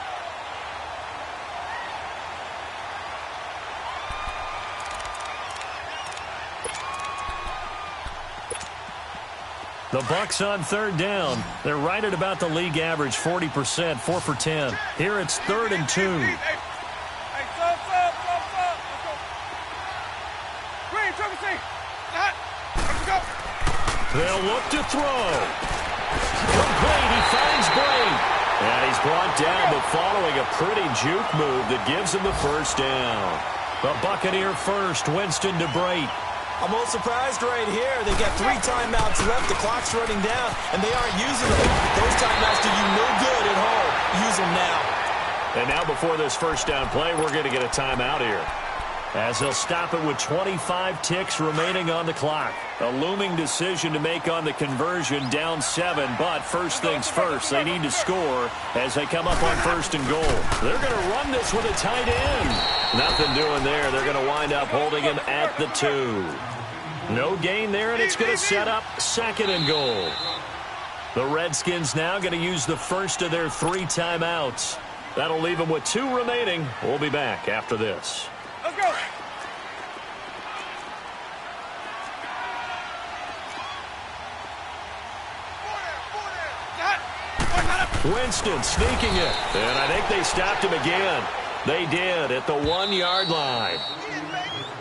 The Bucs on 3rd down. They're right at about the league average, 40%, 4 for 10. Here it's 3rd and 2. They'll look to throw. Complete. He finds Bray. And he's brought down, but following a pretty juke move that gives him the 1st down. The Buccaneer first, Winston to Bray. I'm a little surprised right here. They've got 3 timeouts left. The clock's running down, and they aren't using them. Those timeouts do you no good at home. Use them now. And now before this 1st down play, we're going to get a timeout here, as they'll stop it with 25 ticks remaining on the clock. A looming decision to make on the conversion, down 7. But first things first, they need to score as they come up on 1st and goal. They're going to run this with a tight end. Nothing doing there. They're going to wind up holding him at the 2. No gain there, and it's going to set up 2nd and goal. The Redskins now going to use the first of their 3 timeouts. That'll leave them with 2 remaining. We'll be back after this. Let's go. Winston sneaking it. And I think they stopped him again. They did at the 1-yard line.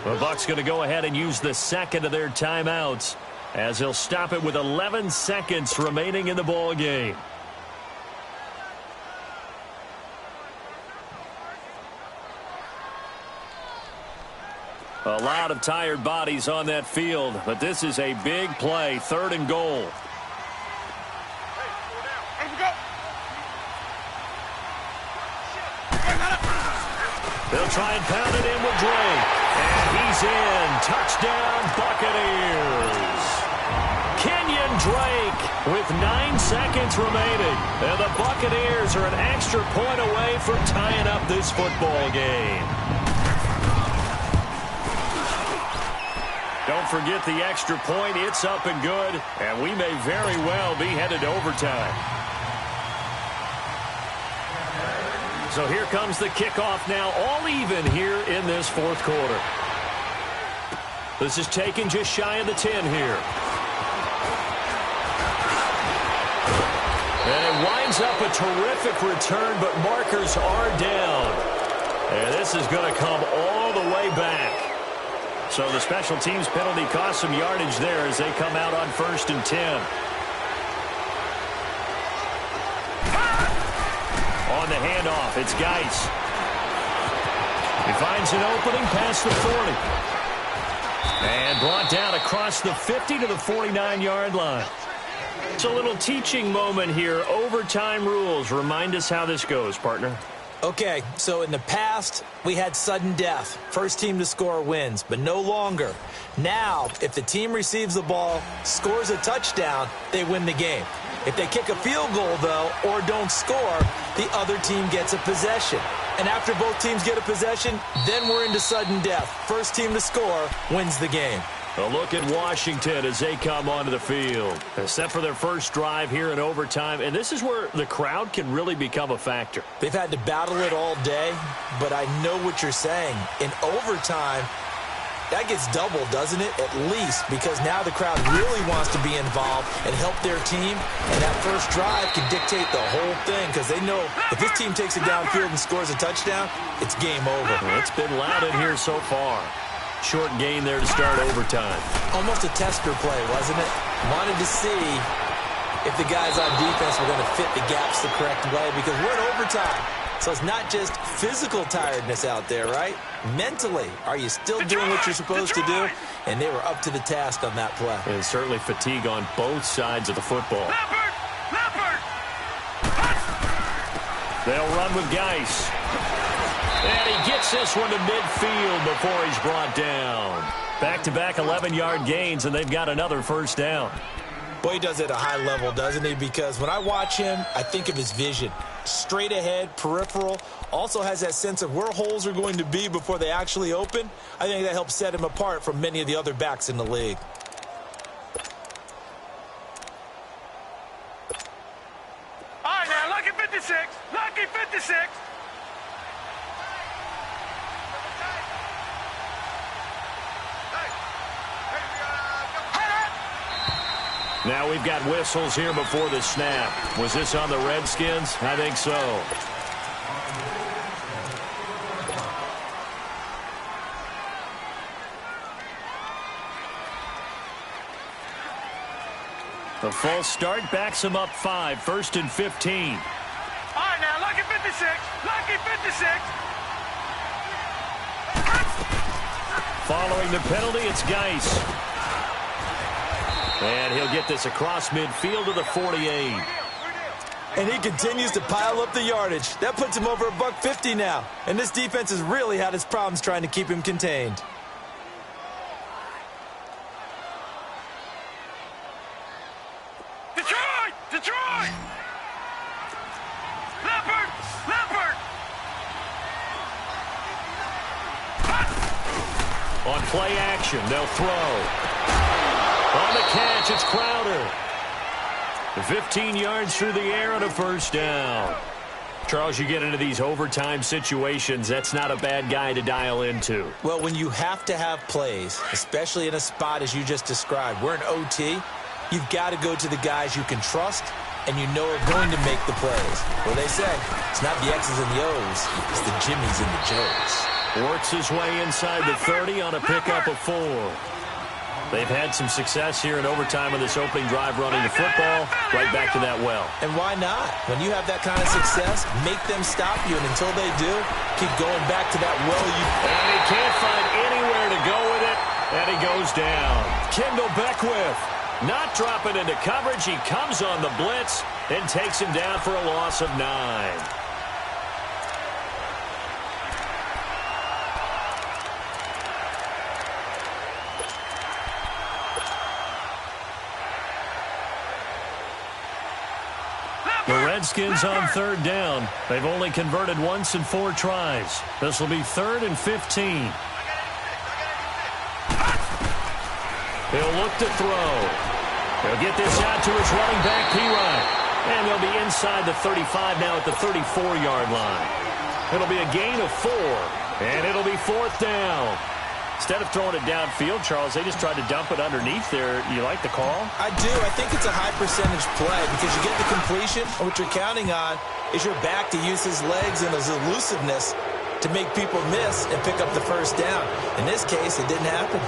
The Bucs going to go ahead and use the 2nd of their timeouts, as they'll stop it with 11 seconds remaining in the ball game. A lot of tired bodies on that field, but this is a big play, 3rd and goal. They'll try and pound it in with Drake. And he's in. Touchdown, Buccaneers. Kenyon Drake with 9 seconds remaining. And the Buccaneers are an extra point away from tying up this football game. Don't forget the extra point. It's up and good. And we may very well be headed to overtime. So here comes the kickoff now, all even here in this 4th quarter. This is taken just shy of the 10 here. And it winds up a terrific return, but markers are down. And this is going to come all the way back. So the special teams penalty cost some yardage there as they come out on 1st and 10. On the handoff, it's Geis. He finds an opening past the 40. And brought down across the 50 to the 49-yard line. It's a little teaching moment here. Overtime rules. Remind us how this goes, partner. Okay, so in the past, we had sudden death. First team to score wins, but no longer. Now, if the team receives the ball, scores a touchdown, they win the game. If they kick a field goal, though, or don't score, the other team gets a possession. And after both teams get a possession, then we're into sudden death. First team to score wins the game. A look at Washington as they come onto the field. Set for their first drive here in overtime, and this is where the crowd can really become a factor. They've had to battle it all day, but I know what you're saying. In overtime, that gets doubled, doesn't it? At least, because now the crowd really wants to be involved and help their team, and that first drive can dictate the whole thing because they know if this team takes it downfield and scores a touchdown, it's game over. Well, it's been loud in here so far. Short gain there to start overtime. Almost a tester play, wasn't it? Wanted to see if the guys on defense were going to fit the gaps the correct way because we're in overtime. So it's not just physical tiredness out there, right? Mentally, are you still doing what you're supposed to do? And they were up to the task on that play. And certainly fatigue on both sides of the football. They'll run with Geis. And he gets this one to midfield before he's brought down. Back-to-back 11-yard gains, and they've got another first down. Boy, he does it at a high level, doesn't he? Because when I watch him, I think of his vision. Straight ahead, peripheral, also has that sense of where holes are going to be before they actually open. I think that helps set him apart from many of the other backs in the league. All right, now, lucky 56. Lucky 56. Now we've got whistles here before the snap. Was this on the Redskins? I think so. The false start backs him up 5, 1st and 15. All right, now, lucky 56. Lucky 56. Following the penalty, it's Geis. And he'll get this across midfield to the 48. And he continues to pile up the yardage. That puts him over $150 now. And this defense has really had its problems trying to keep him contained. Detroit! Detroit! Leopard! Leopard! On play action, they'll throw. On the catch, it's Crowder. 15 yards through the air and a first down. Charles, you get into these overtime situations, that's not a bad guy to dial into. Well, when you have to have plays, especially in a spot as you just described, we're in OT, you've got to go to the guys you can trust and you know are going to make the plays. Well, they say, it's not the X's and the O's, it's the Jimmies and the Joes. Works his way inside the 30 on a pickup of 4. They've had some success here in overtime of this opening drive running the football. Right back to that well. And why not? When you have that kind of success, make them stop you. And until they do, keep going back to that well. And he can't find anywhere to go with it. And he goes down. Kendall Beckwith not dropping into coverage. He comes on the blitz and takes him down for a loss of 9. The Redskins on 3rd down. They've only converted once in 4 tries. This will be 3rd and 15. He'll look to throw. He'll get this out to his running back, P-Ryan. And they'll be inside the 35 now at the 34-yard line. It'll be a gain of 4. And it'll be 4th down. Instead of throwing it downfield, Charles, they just tried to dump it underneath there. You like the call? I do. I think it's a high percentage play because you get the completion, and what you're counting on is your back to use his legs and his elusiveness to make people miss and pick up the first down. In this case, it didn't happen.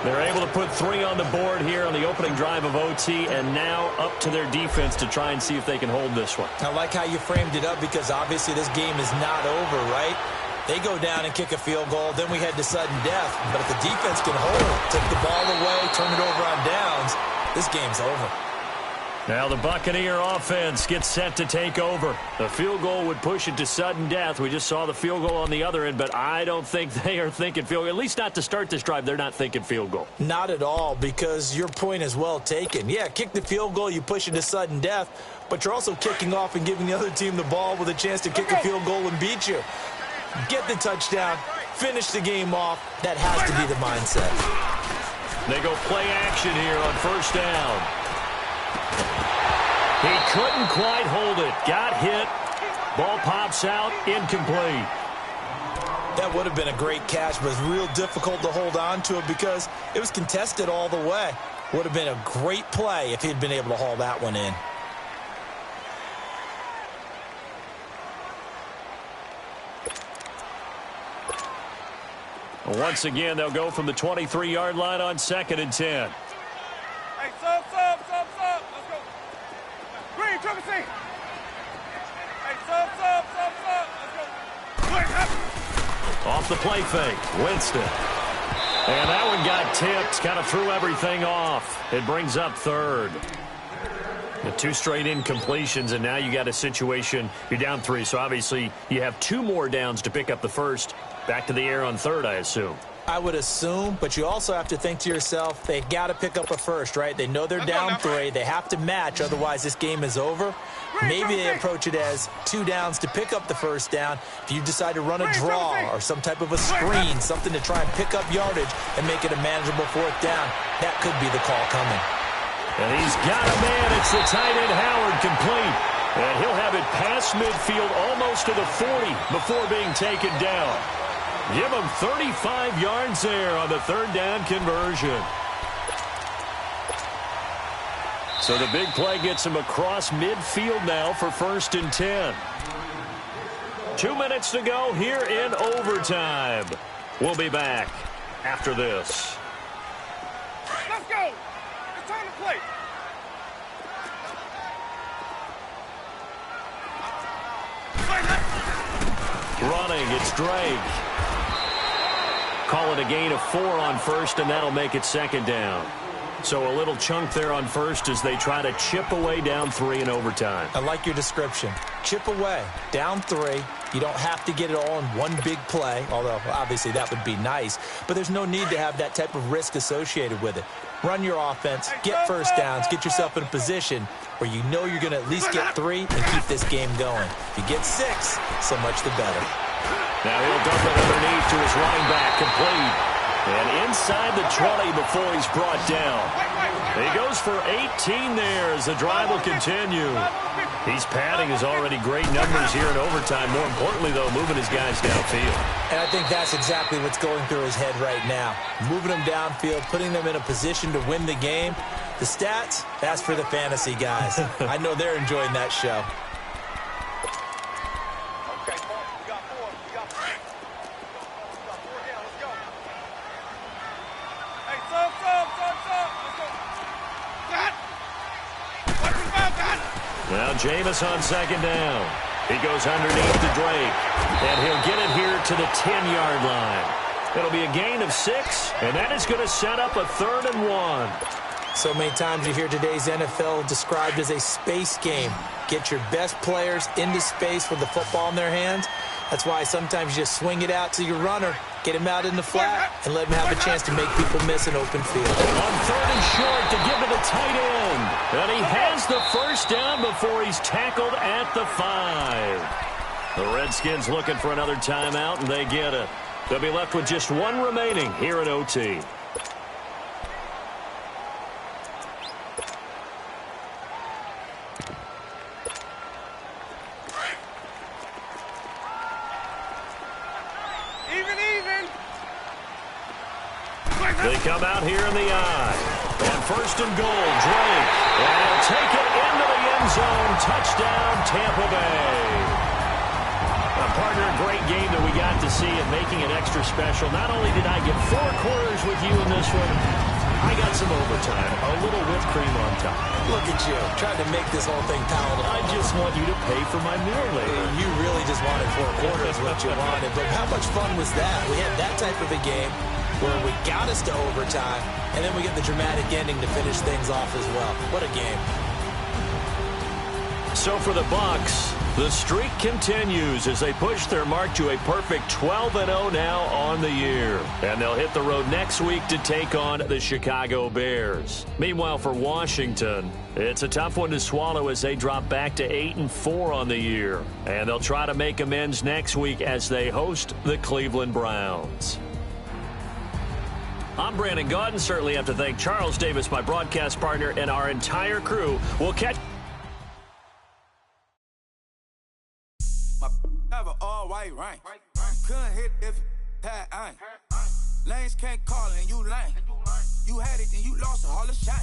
They're able to put 3 on the board here on the opening drive of OT, and now up to their defense to try and see if they can hold this one. I like how you framed it up because obviously this game is not over, right? They go down and kick a field goal, then we head to sudden death. But if the defense can hold, take the ball away, turn it over on downs, this game's over. Now the Buccaneer offense gets set to take over. The field goal would push it to sudden death. We just saw the field goal on the other end, but I don't think they are thinking field goal. At least not to start this drive. They're not thinking field goal. Not at all, because your point is well taken. Yeah, kick the field goal, you push it to sudden death, but you're also kicking off and giving the other team the ball with a chance to kick a field goal and beat you. Get the touchdown, finish the game off. That has to be the mindset. They go play action here on first down. He couldn't quite hold it. Got hit. Ball pops out. Incomplete. That would have been a great catch, but it's real difficult to hold on to it because it was contested all the way. Would have been a great play if he'd been able to haul that one in. Once again, they'll go from the 23-yard line on 2nd and 10. Hey, sub. Let's go. Green, triple C. Hey, sub. Let's go. Off the play fake, Winston. And that one got tipped, kind of threw everything off. It brings up 3rd. The 2 straight incompletions, and now you got a situation, you're down 3, so obviously you have 2 more downs to pick up the 1st. Back to the air on 3rd, I assume. I would assume, but you also have to think to yourself, they got to pick up a 1st, right? They know they're down 3. They have to match, otherwise this game is over. Maybe they approach it as 2 downs to pick up the 1st down. If you decide to run a draw or some type of a screen, something to try and pick up yardage and make it a manageable 4th down, that could be the call coming. And he's got a man. It's the tight end, Howard, complete. And he'll have it past midfield almost to the 40 before being taken down. Give him 35 yards there on the 3rd down conversion. So the big play gets him across midfield now for 1st and 10. 2 minutes to go here in overtime. We'll be back after this. Let's go. It's time to play. Running, it's Drake. Call it a gain of 4 on 1st, and that'll make it 2nd down. So a little chunk there on 1st as they try to chip away down 3 in overtime. I like your description. Chip away, down 3. You don't have to get it all in one big play, although obviously that would be nice. But there's no need to have that type of risk associated with it. Run your offense, get 1st downs, get yourself in a position where you know you're going to at least get 3 and keep this game going. If you get 6, so much the better. Now he'll dump it underneath to his running back, complete. And inside the 20 before he's brought down. He goes for 18 there as the drive will continue. He's padding his already great numbers here in overtime. More importantly, though, moving his guys downfield. And I think that's exactly what's going through his head right now. Moving them downfield, putting them in a position to win the game. The stats, that's for the fantasy guys. I know they're enjoying that show. Now Jameis on 2nd down. He goes underneath to Drake. And he'll get it here to the 10-yard line. It'll be a gain of 6, and that is going to set up a 3rd and 1. So many times you hear today's NFL described as a space game. Get your best players into space with the football in their hands. That's why sometimes you just swing it out to your runner, get him out in the flat, and let him have a chance to make people miss an open field. On 3rd and short to give it a tight end. And he has the 1st down before he's tackled at the 5. The Redskins looking for another timeout, and they get it. They'll be left with just 1 remaining here in OT. They come out here in the eye. On 1st and goal, Drake. And he'll take it into the end zone. Touchdown, Tampa Bay. Partner, a great game that we got to see and making it extra special. Not only did I get 4 quarters with you in this one, I got some overtime. A little whipped cream on top. Look at you, trying to make this whole thing palatable. I just want you to pay for my meal later. You really just wanted 4 quarters what you wanted. But how much fun was that? We had that type of a game where we got us to overtime, and then we get the dramatic ending to finish things off as well. What a game. So for the Bucs, the streak continues as they push their mark to a perfect 12-0 now on the year. And they'll hit the road next week to take on the Chicago Bears. Meanwhile, for Washington, it's a tough one to swallow as they drop back to 8-4 on the year. And they'll try to make amends next week as they host the Cleveland Browns. I'm Brandon Gaudin. Certainly have to thank Charles Davis, my broadcast partner, and our entire crew. We'll catch... My have an all-white rank. Couldn't hit if it had ain't. Lanes can't call and you lame. You had it and you lost all the shine.